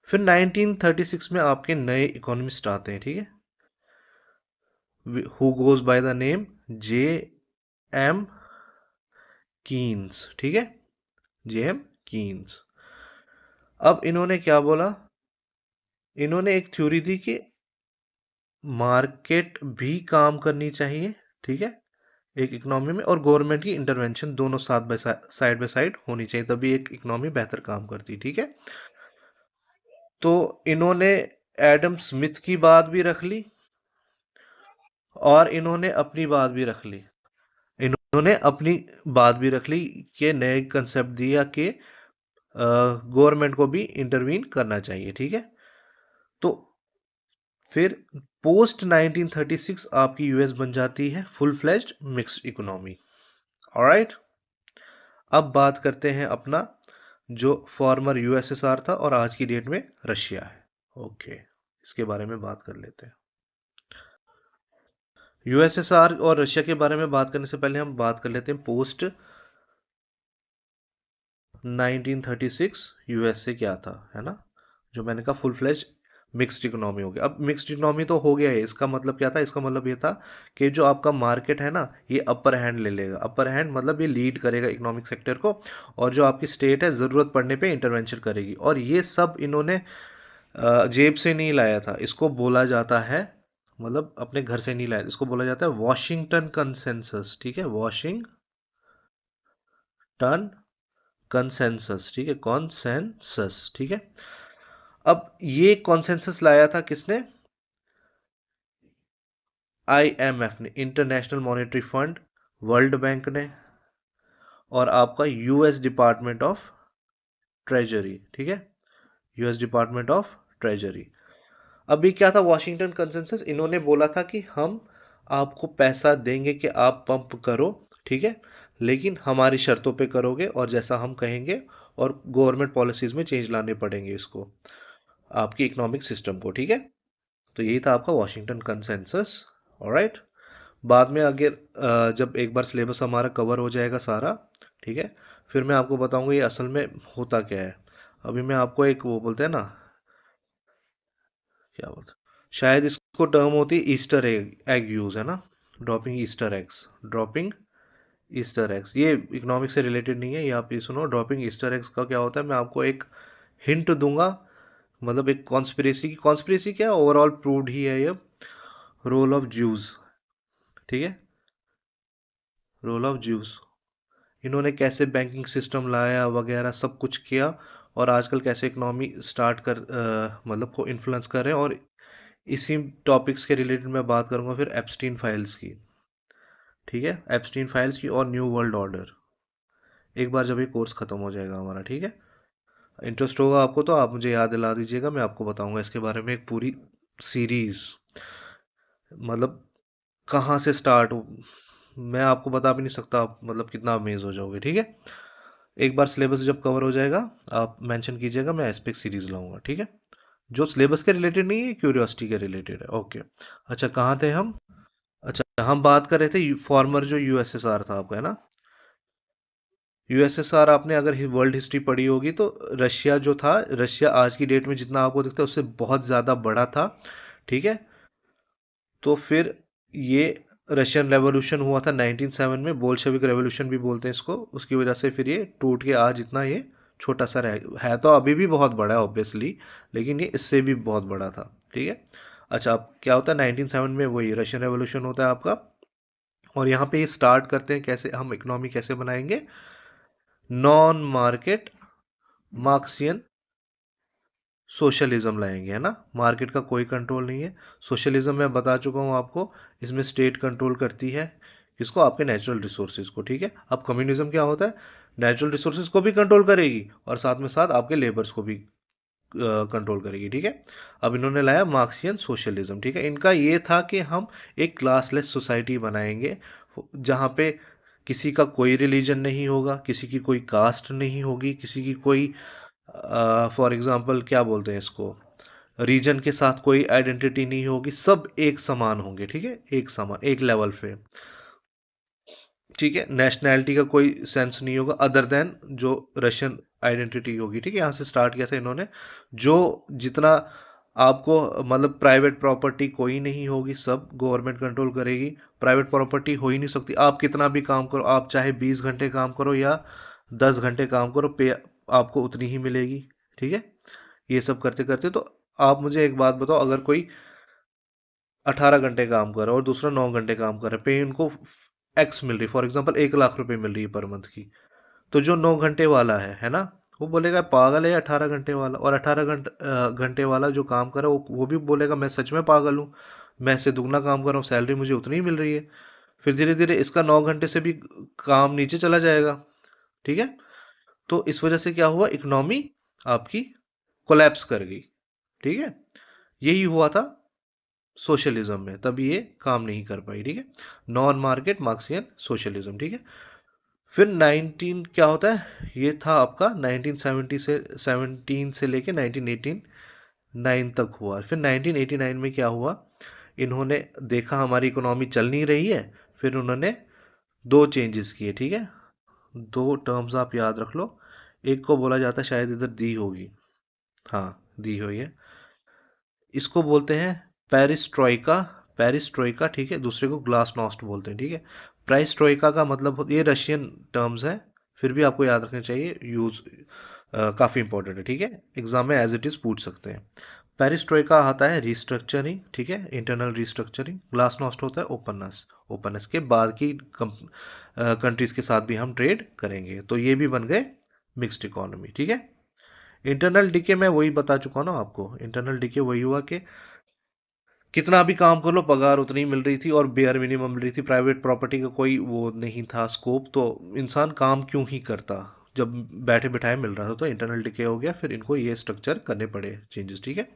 फिर 1936 में आपके नए इकोनॉमिस्ट आते हैं। ठीक है, who goes by the name J M Keynes. ठीक है, जे एम कीन्स। अब इन्होंने क्या बोला, इन्होंने एक थ्योरी दी कि मार्केट भी काम करनी चाहिए। ठीक है, एक इकोनॉमी में, और गवर्नमेंट की इंटरवेंशन दोनों साइड बाय साइड होनी चाहिए, तभी एक इकोनॉमी बेहतर काम करती। ठीक है, तो इन्होंने एडम स्मिथ की बात भी रख ली और इन्होंने अपनी बात भी रख ली। इन्होंने अपनी बात भी रख ली कि नए कंसेप्ट दिया कि गवर्नमेंट को भी इंटरवीन करना चाहिए। ठीक है, तो फिर पोस्ट 1936 आपकी यूएस बन जाती है full fledged mixed economy. Alright, अब बात करते हैं अपना जो फॉर्मर यूएसएसआर था और आज की डेट में रशिया है। ओके, इसके बारे में बात कर लेते हैं। यूएसएसआर और रशिया के बारे में बात करने से पहले हम बात कर लेते हैं पोस्ट 1936 यूएसए क्या था, है ना, जो मैंने कहा फुल फ्लेज मिक्स्ड इकोनॉमी हो गया। अब मिक्स्ड इकोनॉमी तो हो गया है, इसका मतलब क्या था, इसका मतलब ये था कि जो आपका मार्केट है ना ये अपर हैंड ले लेगा। अपर हैंड मतलब ये लीड करेगा इकोनॉमिक सेक्टर को, और जो आपकी स्टेट है ज़रूरत पड़ने पे इंटरवेंशन करेगी। और ये सब इन्होंने जेब से नहीं लाया था, इसको बोला जाता है, मतलब अपने घर से नहीं लाया, इसको बोला जाता है वॉशिंगटन कंसेंसस। ठीक है, वॉशिंगटन कंसेंसस। ठीक है, कॉन्सेंसस। ठीक है, अब ये कॉन्सेंसस लाया था किसने, आईएमएफ ने, international monetary fund, world bank ने, और आपका यूएस डिपार्टमेंट ऑफ ट्रेजरी। ठीक है, यूएस डिपार्टमेंट ऑफ ट्रेजरी। अभी क्या था वॉशिंगटन कंसेंसस, इन्होंने बोला था कि हम आपको पैसा देंगे कि आप पंप करो। ठीक है, लेकिन हमारी शर्तों पे करोगे और जैसा हम कहेंगे, और गवर्नमेंट पॉलिसीज में चेंज लाने पड़ेंगे इसको, आपकी इकोनॉमिक सिस्टम को। ठीक है, तो यही था आपका वॉशिंगटन कंसेंसस। ऑलराइट, बाद में आगे जब एक बार सिलेबस हमारा कवर हो जाएगा सारा, ठीक है, फिर मैं आपको बताऊंगा ये असल में होता क्या है। अभी मैं आपको एक वो बोलते हैं ना, क्या बोलते हैं, शायद इसको टर्म होती है ईस्टर एग, एग यूज है ना, dropping Easter eggs, dropping Easter eggs. ये इकोनॉमिक्स से रिलेटेड नहीं है, ये आप ये सुनो, ड्रॉपिंग ईस्टर एग्स का क्या होता है, मैं आपको एक हिंट दूंगा, मतलब एक कॉन्स्पिरेसी की, कॉन्स्पिरेसी क्या, ओवरऑल प्रूव्ड ही है ये, रोल ऑफ ज्यूज, ठीक है, रोल ऑफ ज्यूज, इन्होंने कैसे बैंकिंग सिस्टम लाया वगैरह सब कुछ किया, और आजकल कैसे इकोनॉमी स्टार्ट कर मतलब को इन्फ्लुएंस कर रहे हैं। और इसी टॉपिक्स के रिलेटेड मैं बात करूंगा फिर एप्स्टीन फाइल्स की, ठीक है, एप्स्टीन फाइल्स की और न्यू वर्ल्ड ऑर्डर, एक बार जब ये कोर्स खत्म हो जाएगा हमारा, ठीक है। इंटरेस्ट होगा आपको तो आप मुझे याद दिला दीजिएगा, मैं आपको बताऊंगा इसके बारे में एक पूरी सीरीज, मतलब कहाँ से स्टार्ट हो, मैं आपको बता भी नहीं सकता, आप मतलब कितना अमेज हो जाओगे, ठीक है। एक बार सिलेबस जब कवर हो जाएगा आप मेंशन कीजिएगा, मैं इस पे एक सीरीज लाऊंगा, ठीक है, जो सिलेबस के रिलेटेड नहीं है, क्यूरियोसिटी के रिलेटेड है। ओके, अच्छा कहाँ थे हम, अच्छा हम बात कर रहे थे फॉर्मर जो यूएसएसआर था आपका, है ना। यूएसएसआर, आपने अगर वर्ल्ड हिस्ट्री पढ़ी होगी तो रशिया जो था, रशिया आज की डेट में जितना आपको दिखता है उससे बहुत ज़्यादा बड़ा था, ठीक है। तो फिर ये रशियन रेवोल्यूशन हुआ था 1907 में, बोल्शेविक रेवोल्यूशन भी बोलते हैं इसको, उसकी वजह से फिर ये टूट के आज इतना ये छोटा सा रह है, तो अभी भी बहुत बड़ा है ऑब्वियसली, लेकिन ये इससे भी बहुत बड़ा था, ठीक है। अच्छा, अब क्या होता है 1907 में, वही रशियन रेवोल्यूशन होता है आपका, और यहाँ पे ये स्टार्ट करते हैं कैसे हम इकोनॉमी कैसे बनाएंगे, नॉन मार्केट मार्क्सियन सोशलिज्म लाएंगे, है ना। मार्केट का कोई कंट्रोल नहीं है, सोशलिज्म मैं बता चुका हूँ आपको, इसमें स्टेट कंट्रोल करती है किसको, आपके नेचुरल रिसोर्सेज को, ठीक है। अब कम्युनिज्म क्या होता है, नेचुरल रिसोर्सेज को भी कंट्रोल करेगी और साथ में साथ आपके लेबर्स को भी कंट्रोल करेगी, ठीक है। अब इन्होंने लाया मार्क्सियन सोशलिज्म, ठीक है, इनका ये था कि हम एक क्लासलेस सोसाइटी बनाएंगे, जहाँ पे किसी का कोई रिलीजन नहीं होगा, किसी की कोई कास्ट नहीं होगी, किसी की कोई फॉर एग्जांपल क्या बोलते हैं इसको, रीजन के साथ कोई आइडेंटिटी नहीं होगी, सब एक समान होंगे, ठीक है, एक समान, एक लेवल पे, ठीक है। नेशनैलिटी का कोई सेंस नहीं होगा अदर देन जो रशियन आइडेंटिटी होगी, ठीक है। यहाँ से स्टार्ट किया था इन्होंने, जो जितना आपको मतलब प्राइवेट प्रॉपर्टी कोई नहीं होगी, सब गवर्नमेंट कंट्रोल करेगी, प्राइवेट प्रॉपर्टी हो ही नहीं सकती, आप कितना भी काम करो, आप चाहे 20 घंटे काम करो या 10 घंटे काम करो, पे आपको उतनी ही मिलेगी, ठीक है। ये सब करते करते तो आप मुझे एक बात बताओ, अगर कोई 18 घंटे काम कर रहा है और दूसरा 9 घंटे काम कर रहा है, पे उनको एक्स मिल रही, फॉर एग्जांपल 1 लाख रुपए मिल रही है पर मंथ की, तो जो 9 घंटे वाला है ना, वो बोलेगा पागल है, 18 घंटे वाला, और 18 घंटे वाला जो काम कर रहा है वो भी बोलेगा मैं सच में पागल हूँ, मैं इससे दुगना काम कर रहा हूँ, सैलरी मुझे उतनी ही मिल रही है। फिर धीरे धीरे इसका 9 घंटे से भी काम नीचे चला जाएगा, ठीक है। तो इस वजह से क्या हुआ, इकोनॉमी आपकी कोलैप्स कर गई, ठीक है। यही हुआ था सोशलिज्म में, तब ये काम नहीं कर पाई, ठीक है, नॉन मार्केट मार्क्सियन सोशलिज्म, ठीक है। फिर 19 क्या होता है, ये था आपका 1970 से 17 से लेके 1989 तक हुआ। फिर 1989 में क्या हुआ, इन्होंने देखा हमारी इकोनॉमी चल नहीं रही है, फिर उन्होंने दो चेंजेस किए, ठीक है। दो टर्म्स आप याद रख लो, एक को बोला जाता है, शायद इधर दी होगी, हाँ दी हुई है, इसको बोलते हैं पेरिस्ट्रोइका, पेरिस्ट्रोइका, ठीक है, दूसरे को ग्लासनॉस्ट बोलते हैं, ठीक है। पेरिस्ट्रोइका का मतलब ये रशियन टर्म्स है, फिर भी आपको याद रखने चाहिए, यूज काफ़ी इंपॉर्टेंट है, ठीक है, एग्जाम में एज इट इज़ पूछ सकते हैं। पेरिस्ट्रोइका आता है रिस्ट्रक्चरिंग, ठीक है, इंटरनल रिस्ट्रक्चरिंग, ग्लासनॉस्ट होता है ओपननेस, ओपननेस के बाद की कंट्रीज के साथ भी हम ट्रेड करेंगे, तो ये भी बन गए मिक्स्ड इकोनॉमी, ठीक है। इंटरनल डीके मैं वही बता चुका हूँ ना आपको, इंटरनल डीके वही हुआ कि कितना भी काम कर लो पगार उतनी मिल रही थी और बेयर मिनिमम मिल रही थी, प्राइवेट प्रॉपर्टी का कोई वो नहीं था स्कोप, तो इंसान काम क्यों ही करता जब बैठे बिठाए मिल रहा था, तो इंटरनल डिके हो गया, फिर इनको ये स्ट्रक्चर करने पड़े चेंजेस, ठीक है।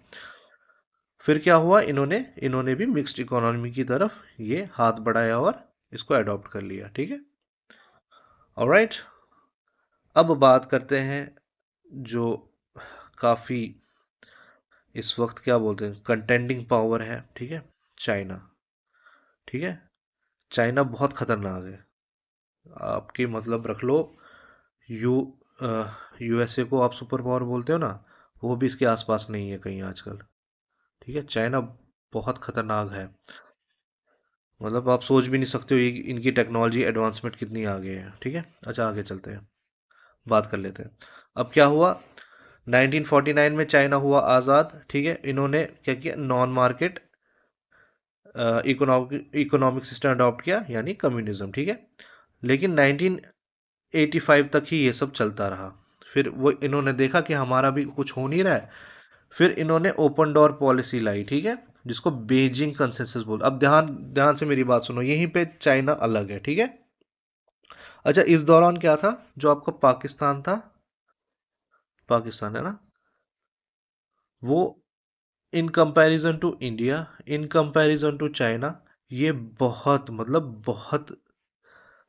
फिर क्या हुआ, इन्होंने इन्होंने भी मिक्स्ड इकोनॉमी की तरफ ये हाथ बढ़ाया और इसको अडॉप्ट कर लिया, ठीक है। ऑलराइट, अब बात करते हैं जो काफ़ी इस वक्त क्या बोलते हैं, कंटेंडिंग पावर है, ठीक है, चाइना। ठीक है, चाइना बहुत खतरनाक है। आपकी मतलब रख लो, यू यूएसए को आप सुपर पावर बोलते हो ना, वो भी इसके आसपास नहीं है कहीं आजकल। ठीक है, चाइना बहुत खतरनाक है। मतलब आप सोच भी नहीं सकते हो ये इनकी टेक्नोलॉजी एडवांसमेंट कितनी आगे है। ठीक है, अच्छा आगे चलते हैं, बात कर लेते हैं। अब क्या हुआ, 1949 में चाइना हुआ आज़ाद। ठीक है, इन्होंने क्या किया, non market economic system adopt किया, यानी कम्युनिज्म। ठीक है, लेकिन 1985 तक ही ये सब चलता रहा। फिर वो इन्होंने देखा कि हमारा भी कुछ हो नहीं रहा है, फिर इन्होंने ओपन डोर पॉलिसी लाई। ठीक है, जिसको बेजिंग कंसेंसस बोल। अब ध्यान ध्यान से मेरी बात सुनो, यहीं पे चाइना अलग है। ठीक है, अच्छा इस दौरान क्या था, जो आपका पाकिस्तान था, पाकिस्तान है ना, वो in comparison to India, in comparison to China, ये बहुत मतलब बहुत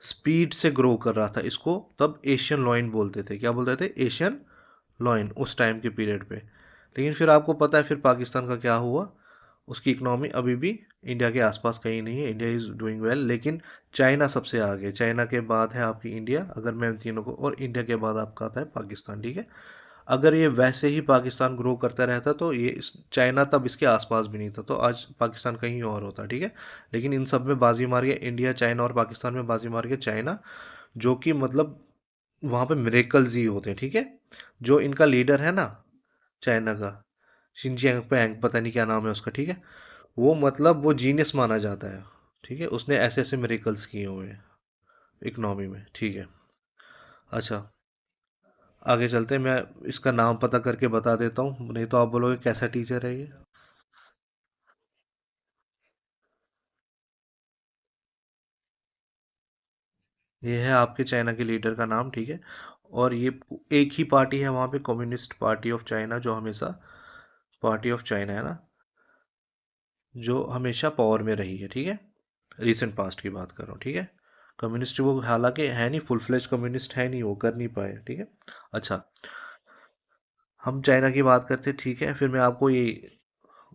स्पीड से ग्रो कर रहा था। इसको तब एशियन लॉइन बोलते थे। क्या बोलते थे, एशियन लॉइन, उस टाइम के पीरियड पे। लेकिन फिर आपको पता है फिर पाकिस्तान का क्या हुआ, उसकी इकोनॉमी अभी भी इंडिया के आसपास कहीं नहीं है। इंडिया इज़ डूइंग वेल, लेकिन चाइना सबसे आगे। चाइना के बाद है आपकी इंडिया, अगर मैं इन तीनों को, और इंडिया के बाद आपका आता है पाकिस्तान। ठीक है, अगर ये वैसे ही पाकिस्तान ग्रो करता रहता तो ये चाइना तब इसके आसपास भी नहीं था, तो आज पाकिस्तान कहीं और होता। ठीक है, लेकिन इन सब में बाजी मार गया इंडिया, चाइना, और पाकिस्तान में बाजी मार गया चाइना, जो कि मतलब वहाँ पे मिरेकल्स ही होते हैं। ठीक है, जो इनका लीडर है ना चाइना का, शिनचियांग पैंग, पता नहीं क्या नाम है उसका। ठीक है, वो मतलब वो जीनियस माना जाता है। ठीक है, उसने ऐसे ऐसे मिरेकल्स किए हुए हैं इकोनॉमी में। ठीक है, अच्छा आगे चलते हैं, मैं इसका नाम पता करके बता देता हूँ, नहीं तो आप बोलोगे कैसा टीचर है ये। ये है आपके चाइना के लीडर का नाम। ठीक है, और ये एक ही पार्टी है वहाँ पे, कम्युनिस्ट पार्टी ऑफ चाइना, जो हमेशा पार्टी ऑफ चाइना है ना, जो हमेशा पावर में रही है। ठीक है, रिसेंट पास्ट की बात कर रहा हूँ। ठीक है, कम्युनिस्ट वो हालांकि है नहीं, फुल फ्लेज कम्युनिस्ट है नहीं, वो कर नहीं पाए। ठीक है, अच्छा हम चाइना की बात करते हैं। ठीक है, फिर मैं आपको ये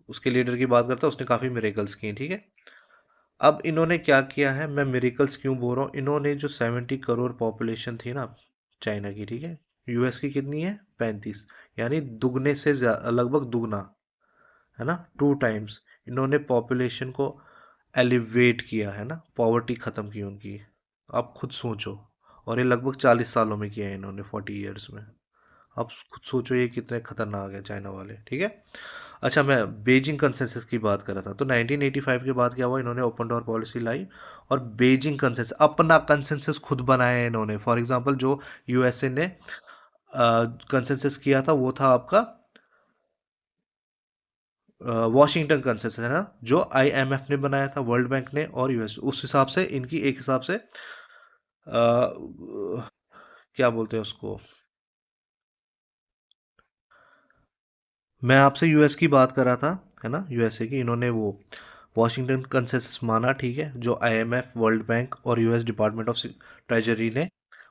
उसके लीडर की बात करता हूँ, उसने काफ़ी मिरेकल्स किए। ठीक है, अब इन्होंने क्या किया है, मैं मिरेकल्स क्यों बोल रहा हूँ, इन्होंने जो 70 करोड़ पॉपुलेशन थी ना चाइना की, ठीक है, यूएस की कितनी है, 35, यानी दुगने से लगभग दुगना, है ना, 2 टाइम्स इन्होंने पॉपुलेशन को एलिवेट किया है ना, पॉवर्टी ख़त्म की उनकी। आप खुद सोचो, और ये लगभग 40 सालों में किया है इन्होंने, 40 ईयर्स में। आप खुद सोचो ये कितने खतरनाक है चाइना वाले। ठीक है, अच्छा मैं बेजिंग कंसेंसस की बात कर रहा था, तो 1985 के बाद क्या हुआ, इन्होंने ओपन डोर पॉलिसी लाई, और बेजिंग कंसेंसस, अपना कंसेंसस खुद बनाया है इन्होंने। फॉर एग्जांपल जो यूएसए ने कंसेंसस किया था, वो था आपका वॉशिंगटन कंसेंसस, है ना, जो आईएमएफ ने बनाया था, वर्ल्ड बैंक ने, और यूएस, उस हिसाब से इनकी एक हिसाब से क्या बोलते हैं उसको, मैं आपसे यूएस की बात कर रहा था, है ना, यूएसए की, इन्होंने वो वॉशिंगटन कंसेंसस माना। ठीक है, जो आईएमएफ, वर्ल्ड बैंक और यूएस डिपार्टमेंट ऑफ ट्रेजरी ने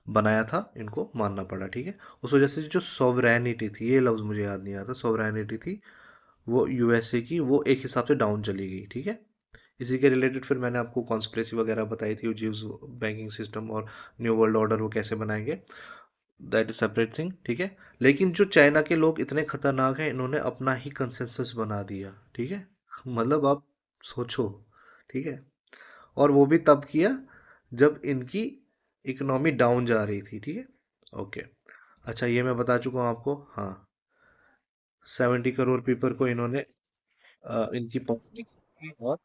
बनाया था, इनको मानना पड़ा। ठीक है, उस वजह से जो सोवरेनिटी थी, ये लफ्ज़ मुझे याद नहीं आता, सोवरेनिटी थी वो यूएसए की, वो एक हिसाब से डाउन चली गई। ठीक है, इसी के रिलेटेड फिर मैंने आपको कॉन्स्पिरेसी वगैरह बताई थी, जीव्स बैंकिंग सिस्टम और न्यू वर्ल्ड ऑर्डर वो कैसे बनाएंगे, दैट इज सेपरेट थिंग। ठीक है, लेकिन जो चाइना के लोग इतने खतरनाक हैं, इन्होंने अपना ही कंसेंसस बना दिया। ठीक है, मतलब आप सोचो। ठीक है, और वो भी तब किया जब इनकी इकोनॉमी डाउन जा रही थी। ठीक है, ओके, अच्छा ये मैं बता चुका हूँ आपको। हाँ, 70 करोड़ पीपल को इन्होंने इनकी पॉपुलेशन और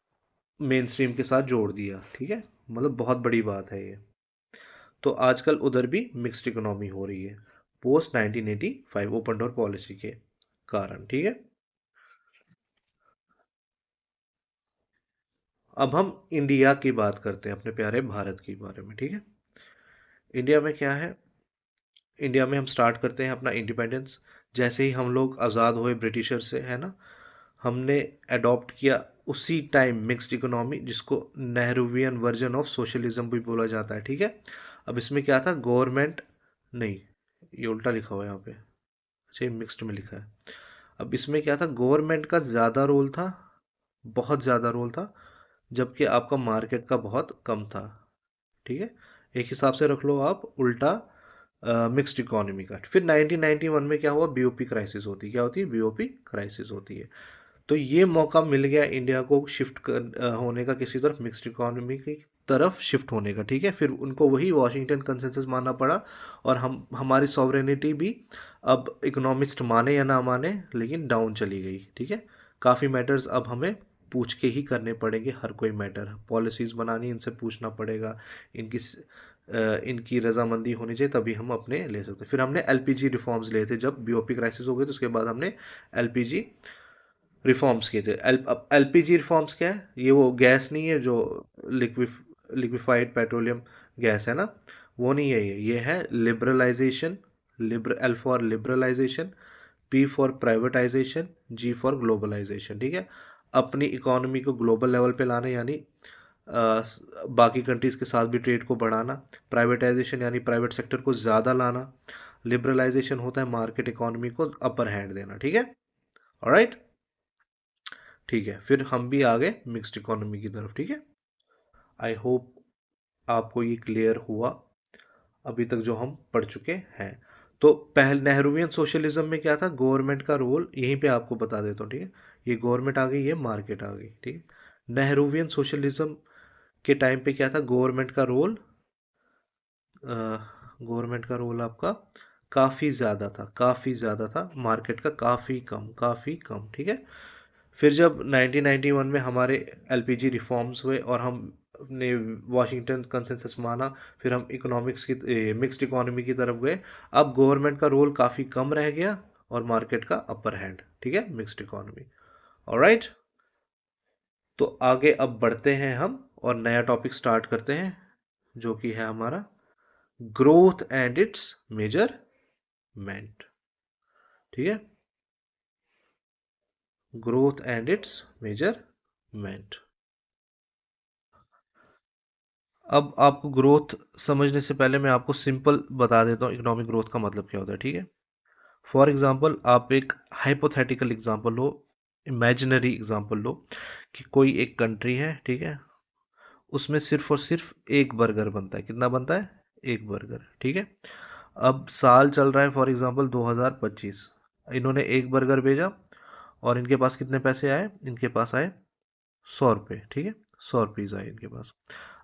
मेन स्ट्रीम के साथ जोड़ दिया। ठीक है, मतलब बहुत बड़ी बात है ये। तो आजकल उधर भी मिक्स्ड इकोनॉमी हो रही है, पोस्ट 1985 ओपन डोर पॉलिसी के कारण। ठीक है, अब हम इंडिया की बात करते हैं, अपने प्यारे भारत के बारे में। ठीक है, इंडिया में क्या है, इंडिया में हम स्टार्ट करते हैं अपना इंडिपेंडेंस, जैसे ही हम लोग आज़ाद हुए ब्रिटिशर से, है ना, हमने अडॉप्ट किया उसी टाइम मिक्स्ड इकोनॉमी, जिसको नेहरूवियन वर्जन ऑफ सोशलिज्म भी बोला जाता है। ठीक है, अब इसमें क्या था, गवर्नमेंट नहीं, ये उल्टा लिखा हुआ है यहाँ पे, अच्छा ये मिक्स्ड में लिखा है। अब इसमें क्या था, गवर्नमेंट का ज़्यादा रोल था, बहुत ज़्यादा रोल था, जबकि आपका मार्केट का बहुत कम था। ठीक है, एक हिसाब से रख लो आप उल्टा मिक्स्ड इकोनॉमी का। फिर 1991 में क्या हुआ, बीओपी क्राइसिस होती है। क्या होती है, बीओपी क्राइसिस होती है। तो ये मौका मिल गया इंडिया को शिफ्ट होने का, किसी तरफ मिक्स्ड इकोनॉमी की तरफ शिफ्ट होने का। ठीक है, फिर उनको वही वाशिंगटन कंसेंसस मानना पड़ा, और हमारी सॉवरेनिटी भी अब इकोनॉमिस्ट माने या ना माने लेकिन डाउन चली गई। ठीक है, काफ़ी मैटर्स अब हमें पूछ के ही करने पड़ेंगे। हर कोई मैटर पॉलिसीज़ बनानी, इनसे पूछना पड़ेगा, इनकी रजामंदी होनी चाहिए, तभी हम अपने ले सकते हैं। फिर हमने एलपीजी रिफॉर्म्स लिए थे जब बीओपी क्राइसिस हो गई, तो उसके बाद हमने एलपीजी रिफॉर्म्स किए थे। अब एलपीजी रिफॉर्म्स क्या है, ये वो गैस नहीं है जो लिक्विफाइड पेट्रोलियम गैस है ना, वो नहीं है। ये है liberalisation. L for liberalisation, P for privatisation, G for globalisation. ठीक है, अपनी इकोनॉमी को ग्लोबल लेवल पे लाने, यानी बाकी कंट्रीज के साथ भी ट्रेड को बढ़ाना। प्राइवेटाइजेशन यानी प्राइवेट सेक्टर को ज़्यादा लाना। लिबरलाइजेशन होता है मार्केट इकोनॉमी को अपर हैंड देना। ठीक है, ऑलराइट। ठीक है, फिर हम भी आ गए मिक्स्ड इकोनॉमी की तरफ। ठीक है, आई होप आपको ये क्लियर हुआ अभी तक जो हम पढ़ चुके हैं। तो पहले नेहरूवियन सोशलिज्म में क्या था, गवर्नमेंट का रोल, यहीं पे आपको बता देता हूँ। ठीक है, ये गवर्नमेंट आ गई, ये मार्केट आ गई। ठीक है, नेहरूवियन सोशलिज्म के टाइम पे क्या था, गवर्नमेंट का रोल आपका काफ़ी ज़्यादा था, मार्केट का काफ़ी कम। ठीक है, फिर जब 1991 में हमारे एलपीजी रिफॉर्म्स हुए और हम अपने वाशिंगटन कंसेंसस माना, फिर हम इकोनॉमिक्स की मिक्स्ड इकोनॉमी की तरफ गए। अब गवर्नमेंट का रोल काफ़ी कम रह गया और मार्केट का अपर हैंड। ठीक है, मिक्स्ड इकोनॉमी। ऑलराइट, तो आगे अब बढ़ते हैं हम और नया टॉपिक स्टार्ट करते हैं, जो कि है हमारा ग्रोथ एंड इट्स मेजरमेंट। ठीक है, ग्रोथ एंड इट्स मेजरमेंट। अब आपको ग्रोथ समझने से पहले मैं आपको सिंपल बता देता हूँ इकोनॉमिक ग्रोथ का मतलब क्या होता है। ठीक है, फॉर एग्जांपल आप एक हाइपोथेटिकल एग्जांपल लो, इमेजिनरी एग्जांपल लो, कि कोई एक कंट्री है। ठीक है, उसमें सिर्फ और सिर्फ एक बर्गर बनता है। कितना बनता है, एक बर्गर। ठीक है, अब साल चल रहा है फॉर एग्जांपल 2025, इन्होंने एक बर्गर भेजा और इनके पास कितने पैसे आए, इनके पास आए 100 रुपये। ठीक है, 100 रुपीज़ आए इनके पास।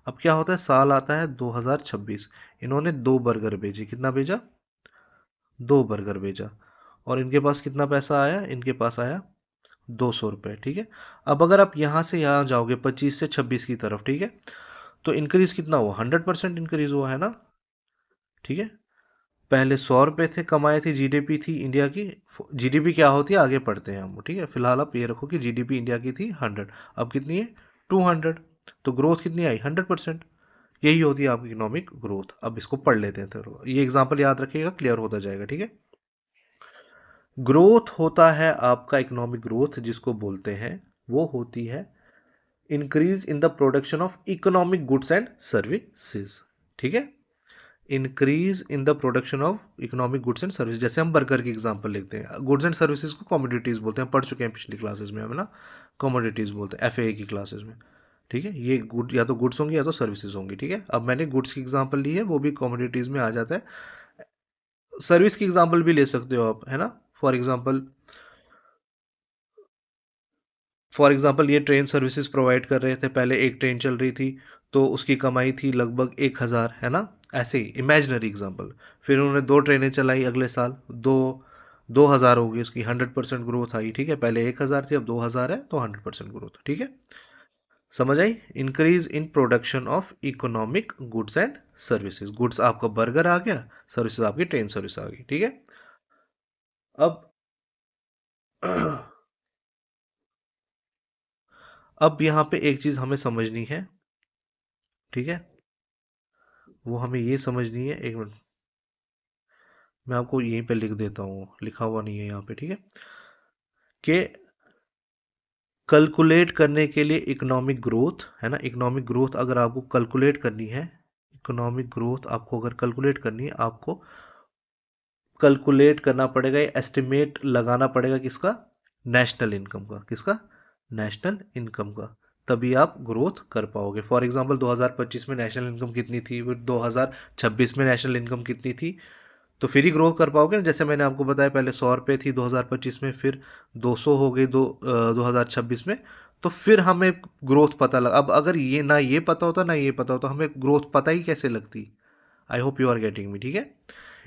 अब क्या होता है, साल आता है 2026, इन्होंने दो बर्गर भेजे। कितना भेजा, दो बर्गर भेजा, और इनके पास कितना पैसा आया, इनके पास आया 200 रुपये। ठीक है, अब अगर आप यहाँ से यहाँ जाओगे 25 से 26 की तरफ, ठीक है, तो इंक्रीज कितना हुआ, 100% इंक्रीज हुआ है ना। ठीक है, पहले 100 रुपये थे, कमाए थे, जीडीपी थी इंडिया की। जीडीपी क्या होती है आगे पढ़ते हैं हम। ठीक है, फिलहाल आप ये रखो कि जीडीपी इंडिया की थी 100, अब कितनी है 200। तो ग्रोथ कितनी आई, 100%। यही होती है आपकी इकोनॉमिक ग्रोथ। अब इसको पढ़ लेते हैं, तो ये एग्जांपल याद रखिएगा, क्लियर होता जाएगा। ठीक है, ग्रोथ होता है आपका इकोनॉमिक ग्रोथ जिसको बोलते हैं, वो होती है increase in the production of economic goods and services. ठीक है, increase in the production of economic goods and service. जैसे हम बर्गर की एग्जांपल लेते हैं, गुड्स एंड सर्विसेज को कमोडिटीज बोलते हैं, पढ़ चुके हैं पिछली क्लासेस में हम ना, कमोडिटीज बोलते हैं एफएए की क्लासेस में। ठीक है, ये गुड या तो गुड्स होंगी या तो सर्विसेज होंगी। ठीक है, अब मैंने गुड्स की एग्जांपल ली है, वो भी कमोडिटीज में आ जाता है। सर्विस की एग्जांपल भी ले सकते हो आप, है ना। फॉर एग्जांपल ये ट्रेन सर्विसेज प्रोवाइड कर रहे थे, पहले एक ट्रेन चल रही थी, तो उसकी कमाई थी लगभग 1000, है ना। ऐसे ही इमेजिनरी एग्जांपल। फिर उन्होंने दो ट्रेनें चलाई अगले साल, 2000 होगी, उसकी 100% ग्रोथ आई। ठीक है, पहले 1000 थी, अब 2000 है, तो 100% ग्रोथ। ठीक है, समझ आई। Increase in production of economic goods and services. Goods आपका बर्गर आ गया, सर्विसेज आपकी ट्रेन सर्विस आ गई। ठीक है, अब अब यहाँ पे एक चीज हमें समझनी है। ठीक है, वो हमें ये समझनी है, एक मिनट मैं आपको यहीं पे लिख देता हूँ, लिखा हुआ नहीं है यहाँ पे। ठीक है, कि कैलकुलेट करने के लिए इकोनॉमिक ग्रोथ, है ना, इकोनॉमिक ग्रोथ अगर आपको कैलकुलेट करनी है, इकोनॉमिक ग्रोथ आपको अगर कैलकुलेट करनी है, आपको कैलकुलेट करना पड़ेगा, एस्टिमेट लगाना पड़ेगा किसका, नेशनल इनकम का, किसका, नेशनल इनकम का, तभी आप ग्रोथ कर पाओगे। फॉर एग्जांपल 2025 में नेशनल इनकम कितनी थी, फिर 2026 में नेशनल इनकम कितनी थी, तो फिर ही ग्रो कर पाओगे ना। जैसे मैंने आपको बताया पहले 100 रुपये थी 2025 में, फिर 200 हो गई 2026 में, तो फिर हमें ग्रोथ पता लगा। अब अगर ये ना ये पता होता ना ये पता होता, हमें ग्रोथ पता ही कैसे लगती। I hope you are getting me, ठीक है।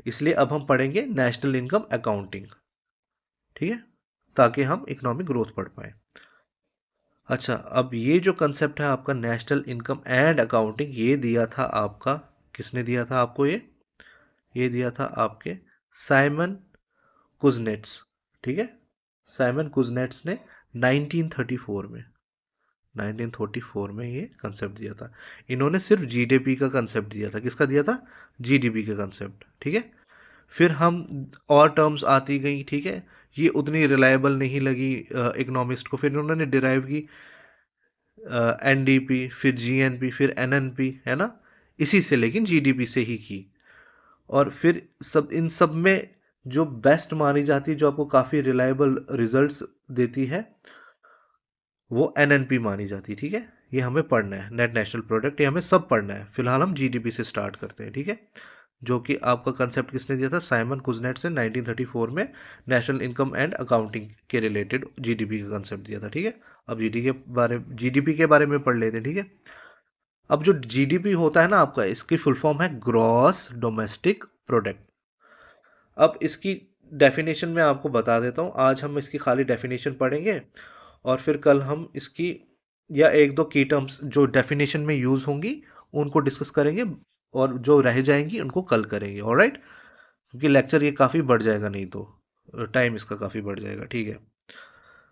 इसलिए अब हम पढ़ेंगे नेशनल इनकम अकाउंटिंग, ठीक है, ताकि हम इकोनॉमिक ग्रोथ पढ़ पाए। अच्छा, अब ये जो कंसेप्ट है आपका नेशनल इनकम एंड अकाउंटिंग, ये दिया था आपका, किसने दिया था आपको ये दिया था आपके साइमन कुजनेट्स, ठीक है। साइमन कुजनेट्स ने 1934 में 1934 में ये कंसेप्ट दिया था। इन्होंने सिर्फ जीडीपी का कंसेप्ट दिया था। किसका दिया था, जीडीपी का कंसेप्ट, ठीक है। फिर हम और टर्म्स आती गई, ठीक है, ये उतनी रिलायबल नहीं लगी इकोनॉमिस्ट को, फिर उन्होंने डिराइव की एनडीपी, फिर जीएनपी, फिर एनएनपी, है ना, इसी से, लेकिन जीडीपी से ही की। और फिर सब इन सब में जो बेस्ट मानी जाती है, जो आपको काफ़ी रिलायबल रिजल्ट्स देती है, वो एनएनपी मानी जाती है, ठीक है। ये हमें पढ़ना है, नेट नेशनल प्रोडक्ट, ये हमें सब पढ़ना है। फिलहाल हम जीडीपी से स्टार्ट करते हैं, ठीक है, जो कि आपका कंसेप्ट किसने दिया था, साइमन कुजनेट से 1934 में नेशनल इनकम एंड अकाउंटिंग के रिलेटेड जीडीपी का कंसेप्ट दिया था, ठीक है। अब जीडीपी के बारे में पढ़ लेते हैं, ठीक है। अब जो जीडीपी होता है ना आपका, इसकी फुल फॉर्म है ग्रॉस डोमेस्टिक प्रोडक्ट। अब इसकी डेफिनेशन मैं आपको बता देता हूँ। आज हम इसकी खाली डेफिनेशन पढ़ेंगे, और फिर कल हम इसकी या एक दो की टर्म्स जो डेफिनेशन में यूज़ होंगी उनको डिस्कस करेंगे, और जो रह जाएंगी उनको कल करेंगे, ऑलराइट। क्योंकि लेक्चर ये काफ़ी बढ़ जाएगा, नहीं तो टाइम इसका काफ़ी बढ़ जाएगा, ठीक है।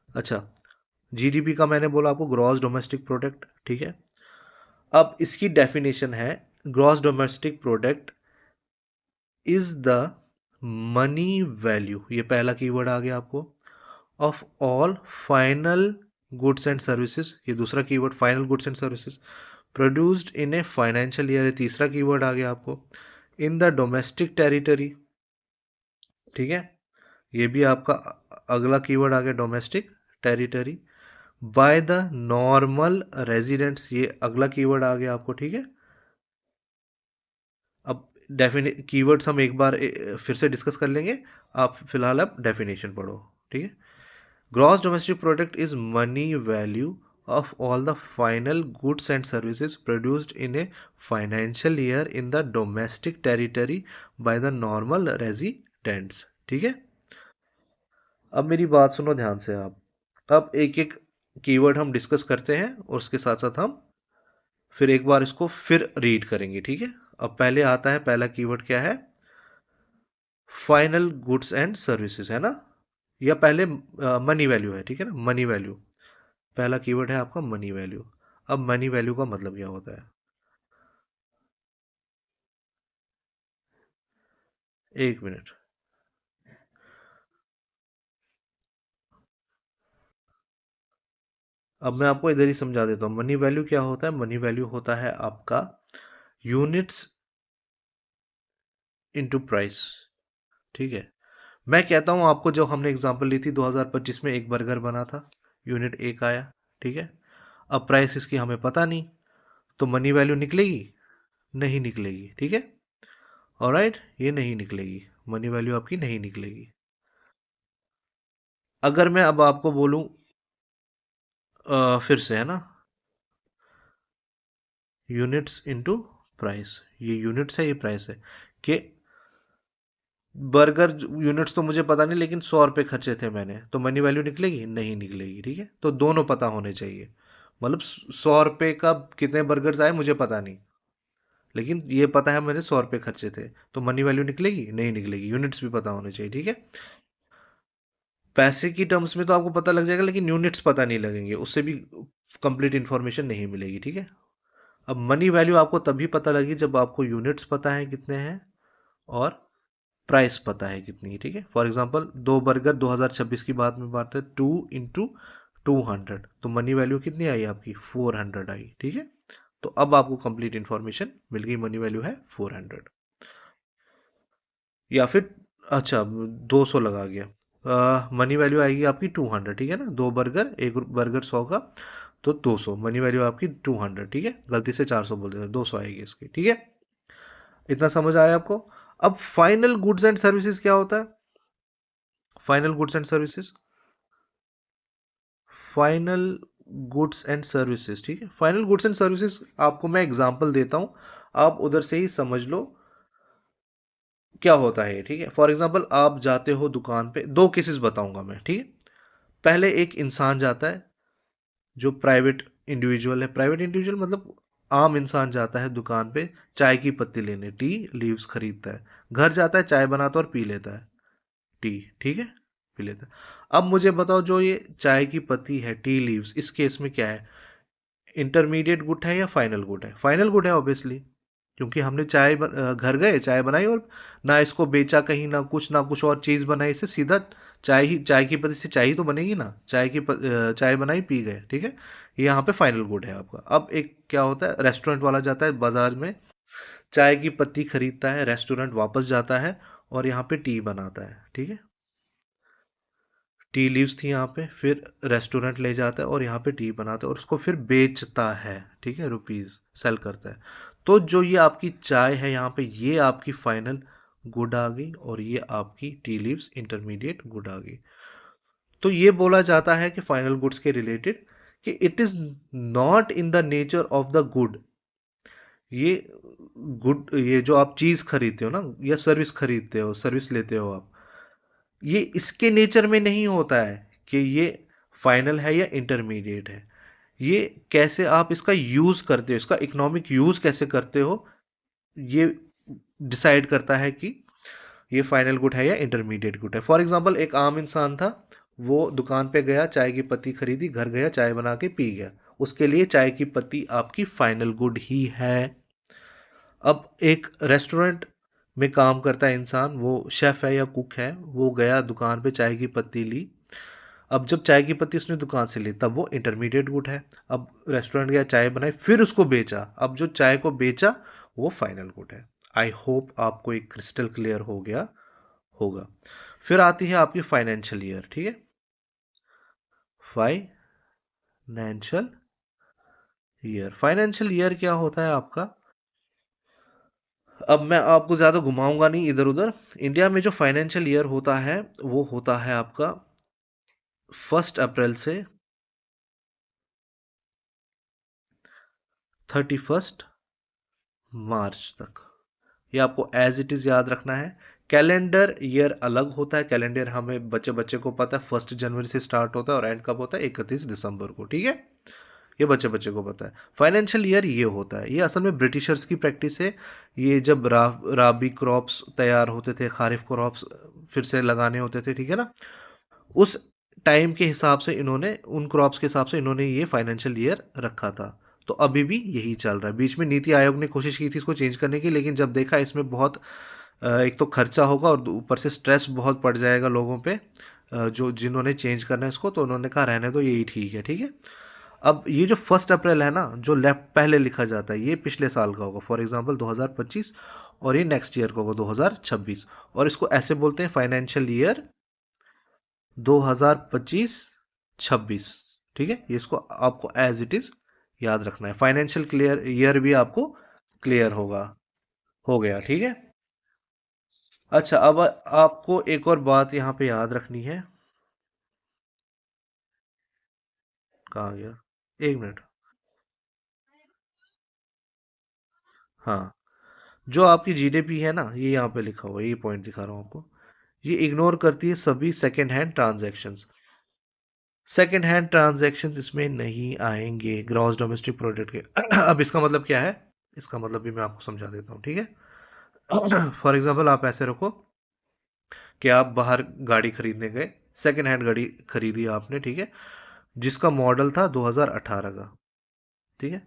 अच्छा, जीडीपी का मैंने बोला आपको ग्रॉस डोमेस्टिक प्रोडक्ट, ठीक है। अब इसकी डेफिनेशन है, gross domestic product is the money value, ये पहला कीवर्ड आ गया आपको, of all final goods and services, ये दूसरा keyword final goods and services produced in a financial year, ये तीसरा कीवर्ड आ गया आपको, इन द डोमेस्टिक टेरिटरी, ठीक है, ये भी आपका अगला कीवर्ड आ गया, domestic territory, by the normal residents, ये अगला कीवर्ड आ गया आपको, ठीक है। अब डेफिनेट कीवर्ड्स हम एक बार फिर से डिस्कस कर लेंगे, आप फिलहाल अब डेफिनेशन पढ़ो, ठीक है। Gross domestic product is money value of all the final goods and services produced in a financial year in the domestic territory by the normal residents, ठीक है। अब मेरी बात सुनो ध्यान से आप, अब एक एक कीवर्ड हम डिस्कस करते हैं, और उसके साथ साथ हम फिर एक बार इसको फिर रीड करेंगे, ठीक है। अब पहले आता है, पहला कीवर्ड क्या है, फाइनल गुड्स एंड सर्विसेज, है ना, या पहले मनी वैल्यू है, ठीक है ना, मनी वैल्यू, पहला कीवर्ड है आपका मनी वैल्यू। अब मनी वैल्यू का मतलब क्या होता है, एक मिनट, अब मैं आपको इधर ही समझा देता हूँ। मनी वैल्यू क्या होता है, मनी वैल्यू होता है आपका यूनिट्स इनटू प्राइस, ठीक है। मैं कहता हूँ आपको, जो हमने एग्जांपल ली थी 2025 में एक बर्गर बना था, यूनिट एक आया, ठीक है। अब प्राइस इसकी हमें पता नहीं, तो मनी वैल्यू निकलेगी, नहीं निकलेगी, ठीक है, ऑलराइट, ये नहीं निकलेगी, मनी वैल्यू आपकी नहीं निकलेगी। अगर मैं अब आपको बोलूं फिर से, है ना, यूनिट्स इनटू प्राइस, ये यूनिट्स है, ये प्राइस है, कि बर्गर यूनिट्स तो मुझे पता नहीं, लेकिन 100 रुपये खर्चे थे मैंने, तो मनी वैल्यू निकलेगी, नहीं निकलेगी, ठीक है। तो दोनों पता होने चाहिए, मतलब 100 रुपये का कितने बर्गर्स आए मुझे पता नहीं, लेकिन ये पता है मैंने 100 रुपये खर्चे थे, तो मनी वैल्यू निकलेगी, नहीं निकलेगी, यूनिट्स भी पता होने चाहिए, ठीक है। पैसे की टर्म्स में तो आपको पता लग जाएगा, लेकिन यूनिट्स पता नहीं लगेंगे, उससे भी कंप्लीट इन्फॉर्मेशन नहीं मिलेगी, ठीक है। अब मनी वैल्यू आपको तभी पता लगी जब आपको यूनिट्स पता है कितने हैं, और प्राइस पता है कितनी है, ठीक है। फॉर एग्जांपल दो बर्गर 2026 की बात है, 2 × 200, तो मनी वैल्यू कितनी आई आपकी, 400 आई, ठीक है। तो अब आपको कंप्लीट इन्फॉर्मेशन मिल गई, मनी वैल्यू है 400। या फिर अच्छा, 200 लगा गया। मनी वैल्यू आएगी आपकी 200, ठीक है ना, दो बर्गर, एक बर्गर 100 का, तो 200 मनी वैल्यू आपकी 200, ठीक है, गलती से 400 बोल देते, 200 आएगी इसकी, ठीक है। इतना समझ आया आपको। अब फाइनल गुड्स एंड सर्विसेज क्या होता है? Final goods and services, final goods and services, ठीक है। फाइनल गुड्स एंड सर्विसेज आपको मैं एग्जांपल देता हूं, आप उधर से ही समझ लो क्या होता है, ठीक है। फॉर एग्जांपल आप जाते हो दुकान पे, दो केसेस बताऊंगा मैं, ठीक है। पहले एक इंसान जाता है जो प्राइवेट इंडिविजुअल है, प्राइवेट इंडिविजुअल मतलब आम इंसान जाता है दुकान पे चाय की पत्ती लेने, टी लीव्स खरीदता है, घर जाता है, चाय बनाता है और पी लेता है, टी, ठीक है, पी लेता है। अब मुझे बताओ, जो ये चाय की पत्ती है, टी लीव्स, इस केस में क्या है, इंटरमीडिएट गुड है या फाइनल गुड है? फाइनल गुड है ऑब्वियसली, क्योंकि हमने घर गए, चाय बनाई और ना इसको बेचा कहीं, ना कुछ और चीज़ बनाई, इससे सीधा चाय ही, चाय की पत्ती से चाय ही तो बनेगी ना, चाय बनाई पी गए, ठीक है। ये यहाँ पे फाइनल गुड है आपका। अब एक क्या होता है, रेस्टोरेंट वाला जाता है बाजार में, चाय की पत्ती खरीदता है, रेस्टोरेंट वापस जाता है और यहाँ पे टी बनाता है, ठीक है, टी लीव्स थी यहाँ पे, फिर रेस्टोरेंट ले जाता है और यहाँ पे टी बनाता है और उसको फिर बेचता है, ठीक है, रुपीज सेल करता है। तो जो ये आपकी चाय है यहाँ पे, ये आपकी फाइनल गुड आ गई और ये आपकी टी लीव्स इंटरमीडिएट गुड आ गई। तो ये बोला जाता है कि फाइनल गुड्स के रिलेटेड कि it is not in the nature of the good, ये गुड, ये जो आप चीज खरीदते हो ना या सर्विस खरीदते हो, सर्विस लेते हो आप, ये इसके नेचर में नहीं होता है कि ये फाइनल है या इंटरमीडिएट है। ये कैसे आप इसका यूज करते हो, इसका इकोनॉमिक यूज कैसे करते हो, ये डिसाइड करता है कि ये फाइनल गुड है या इंटरमीडिएट गुड है। फॉर एग्जांपल एक आम इंसान था, वो दुकान पे गया, चाय की पत्ती खरीदी, घर गया, चाय बना के पी गया, उसके लिए चाय की पत्ती आपकी फाइनल गुड ही है। अब एक रेस्टोरेंट में काम करता है इंसान, वो शेफ है या कुक है, वो गया दुकान पे, चाय की पत्ती ली, अब जब चाय की पत्ती उसने दुकान से ली तब वो इंटरमीडिएट गुड है। अब रेस्टोरेंट गया, चाय बनाई, फिर उसको बेचा, अब जो चाय को बेचा वो फाइनल गुड है। आई होप आपको एक क्रिस्टल क्लियर हो गया होगा। फिर आती है आपकी फाइनेंशियल ईयर, ठीक है, फाइनेंशियल ईयर। फाइनेंशियल ईयर क्या होता है आपका? अब मैं आपको ज़्यादा घुमाऊंगा नहीं इधर उधर। इंडिया में जो फाइनेंशियल ईयर होता है वो होता है आपका 1 अप्रैल से 31 मार्च तक, ये आपको एज इट इज़ याद रखना है। कैलेंडर ईयर अलग होता है, कैलेंडर हमें बच्चे बच्चे को पता है 1 जनवरी से स्टार्ट होता है और एंड कब होता है, 31 दिसंबर को, ठीक है, ये बच्चे बच्चे को पता है। फाइनेंशियल ईयर ये होता है, ये असल में ब्रिटिशर्स की प्रैक्टिस है। ये जब राबी क्रॉप्स तैयार होते थे, खारिफ क्रॉप्स फिर से लगाने होते थे, ठीक है ना, उस टाइम के हिसाब से इन्होंने, उन क्रॉप्स के हिसाब से इन्होंने ये फाइनेंशियल ईयर रखा था। तो अभी भी यही चल रहा है। बीच में नीति आयोग ने कोशिश की थी इसको चेंज करने की, लेकिन जब देखा इसमें बहुत एक तो खर्चा होगा और ऊपर से स्ट्रेस बहुत पड़ जाएगा लोगों पे, जो जिन्होंने चेंज करना है इसको, तो उन्होंने कहा रहने दो, यही ठीक है, ठीक है। अब ये जो 1 अप्रैल है ना, जो लेफ्ट पहले लिखा जाता है, ये पिछले साल का होगा, फॉर एग्जांपल 2025, और ये नेक्स्ट ईयर का होगा 2026, और इसको ऐसे बोलते हैं फाइनेंशियल ईयर 2025-26, ठीक है। ये इसको आपको एज इट इज याद रखना है। फाइनेंशियल क्लियर ईयर भी आपको क्लियर होगा, हो गया, ठीक है। अच्छा, अब आपको एक और बात यहाँ पे याद रखनी है। कहाँ गया? 1 मिनट। हाँ, जो आपकी जीडीपी है ना, ये यहाँ पे लिखा हुआ है, ये पॉइंट दिखा रहा हूँ आपको, ये इग्नोर करती है सभी second hand transactions. Second hand transactions इसमें नहीं आएंगे ग्रॉस डोमेस्टिक प्रोडक्ट के। अब इसका मतलब क्या है, इसका मतलब भी मैं आपको समझा देता हूँ, ठीक है। फॉर एग्जांपल आप ऐसे रखो कि आप बाहर गाड़ी खरीदने गए, सेकेंड हैंड गाड़ी खरीदी आपने, ठीक है, जिसका मॉडल था 2018 का, ठीक है।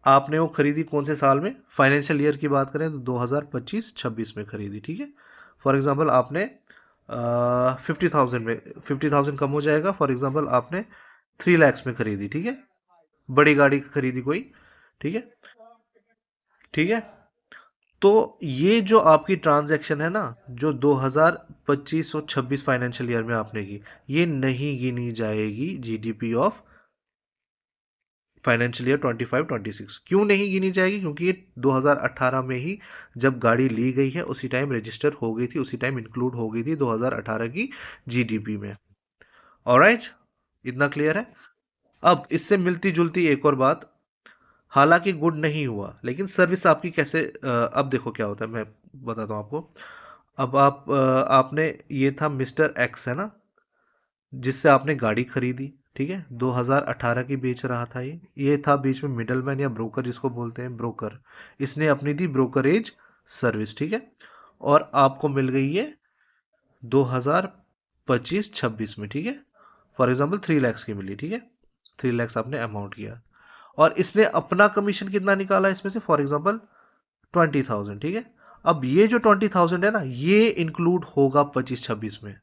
आपने वो खरीदी कौन से साल में, फाइनेंशियल ईयर की बात करें तो 2025-26 में खरीदी, ठीक है। फॉर एग्जांपल आपने 50,000 में, 50,000 कम हो जाएगा, फॉर एग्जांपल आपने 3 lakhs में खरीदी, ठीक है, बड़ी गाड़ी खरीदी कोई, ठीक है, ठीक है। तो ये जो आपकी ट्रांजैक्शन है ना, जो 2025 और 26 फाइनेंशियल ईयर में आपने की, ये नहीं गिनी जाएगी जीडीपी ऑफ फाइनेंशियल ईयर 25-26। क्यों नहीं गिनी जाएगी? क्योंकि ये 2018 में ही जब गाड़ी ली गई है उसी टाइम रजिस्टर हो गई थी, उसी टाइम इंक्लूड हो गई थी 2018 की जीडीपी में। ऑलराइट, इतना क्लियर है? अब इससे मिलती जुलती एक और बात, हालांकि गुड नहीं हुआ लेकिन सर्विस आपकी कैसे अब देखो क्या होता है, मैं बताता हूँ आपको। अब आपने, ये था मिस्टर एक्स है ना, जिससे आपने गाड़ी खरीदी, ठीक है, 2018 की बेच रहा था ये था बीच में मिडलमैन या ब्रोकर, जिसको बोलते हैं ब्रोकर। इसने अपनी दी ब्रोकरेज सर्विस, ठीक है, और आपको मिल गई है 2025-26 में, ठीक है। फॉर एग्जांपल 3 लाख की मिली, ठीक है, 3 लाख आपने अमाउंट किया, और इसने अपना कमीशन कितना निकाला इसमें से, फॉर एग्जांपल 20,000, ठीक है। अब ये जो 20,000 है ना, ये इंक्लूड होगा 25-26 में,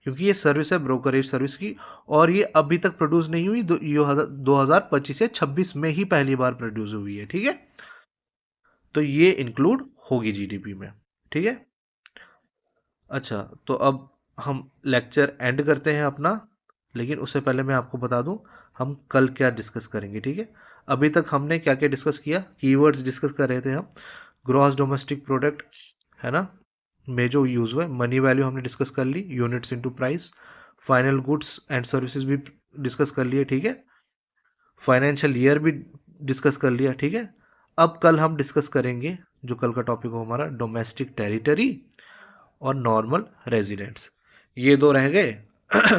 क्योंकि ये सर्विस है ब्रोकरेज सर्विस की, और ये अभी तक प्रोड्यूस नहीं हुई, 2025 या 26 में ही पहली बार प्रोड्यूस हुई है, ठीक है। तो ये इंक्लूड होगी जीडीपी में, ठीक है। अच्छा, तो अब हम लेक्चर एंड करते हैं अपना, लेकिन उससे पहले मैं आपको बता दूं हम कल क्या डिस्कस करेंगे, ठीक है। अभी तक हमने क्या क्या डिस्कस किया, कीवर्ड्स डिस्कस कर रहे थे हम, ग्रॉस डोमेस्टिक प्रोडक्ट है ना, में जो यूज हुआ है, मनी वैल्यू हमने डिस्कस कर ली, units into price, final goods and services भी डिस्कस कर लिए, ठीक है, फाइनेंशियल ईयर भी डिस्कस कर लिया, ठीक है। अब कल हम डिस्कस करेंगे, जो कल का टॉपिक हो हमारा, डोमेस्टिक टेरिटरी और नॉर्मल रेजिडेंट्स, ये दो रह गए।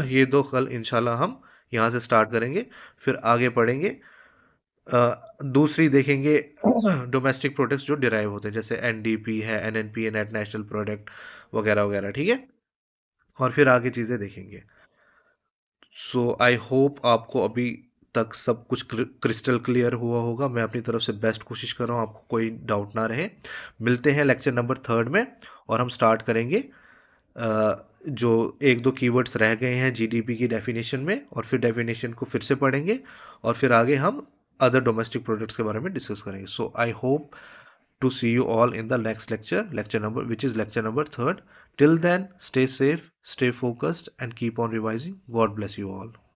ये दो कल इंशाल्लाह हम यहाँ से स्टार्ट करेंगे, फिर आगे पढ़ेंगे। दूसरी देखेंगे डोमेस्टिक प्रोडक्ट्स जो डिराइव होते हैं, जैसे एनडीपी है, एनएनपी है, नेट नेशनल प्रोडक्ट वगैरह वगैरह, ठीक है, और फिर आगे चीज़ें देखेंगे। सो आई होप आपको अभी तक सब कुछ क्रिस्टल क्लियर हुआ होगा। मैं अपनी तरफ से बेस्ट कोशिश कर रहा हूँ, आपको कोई डाउट ना रहे। मिलते हैं लेक्चर नंबर 3 में, और हम स्टार्ट करेंगे जो एक दो कीवर्ड्स रह गए हैं जीडीपी की डेफिनेशन में, और फिर डेफिनेशन को फिर से पढ़ेंगे, और फिर आगे हम अदर डोमेस्टिक प्रोडक्ट्स के बारे में डिस्कस करेंगे। So I hope to see you all in the next lecture number, which is lecture number 3. Till then, stay safe, stay focused, and keep on revising. God bless you all.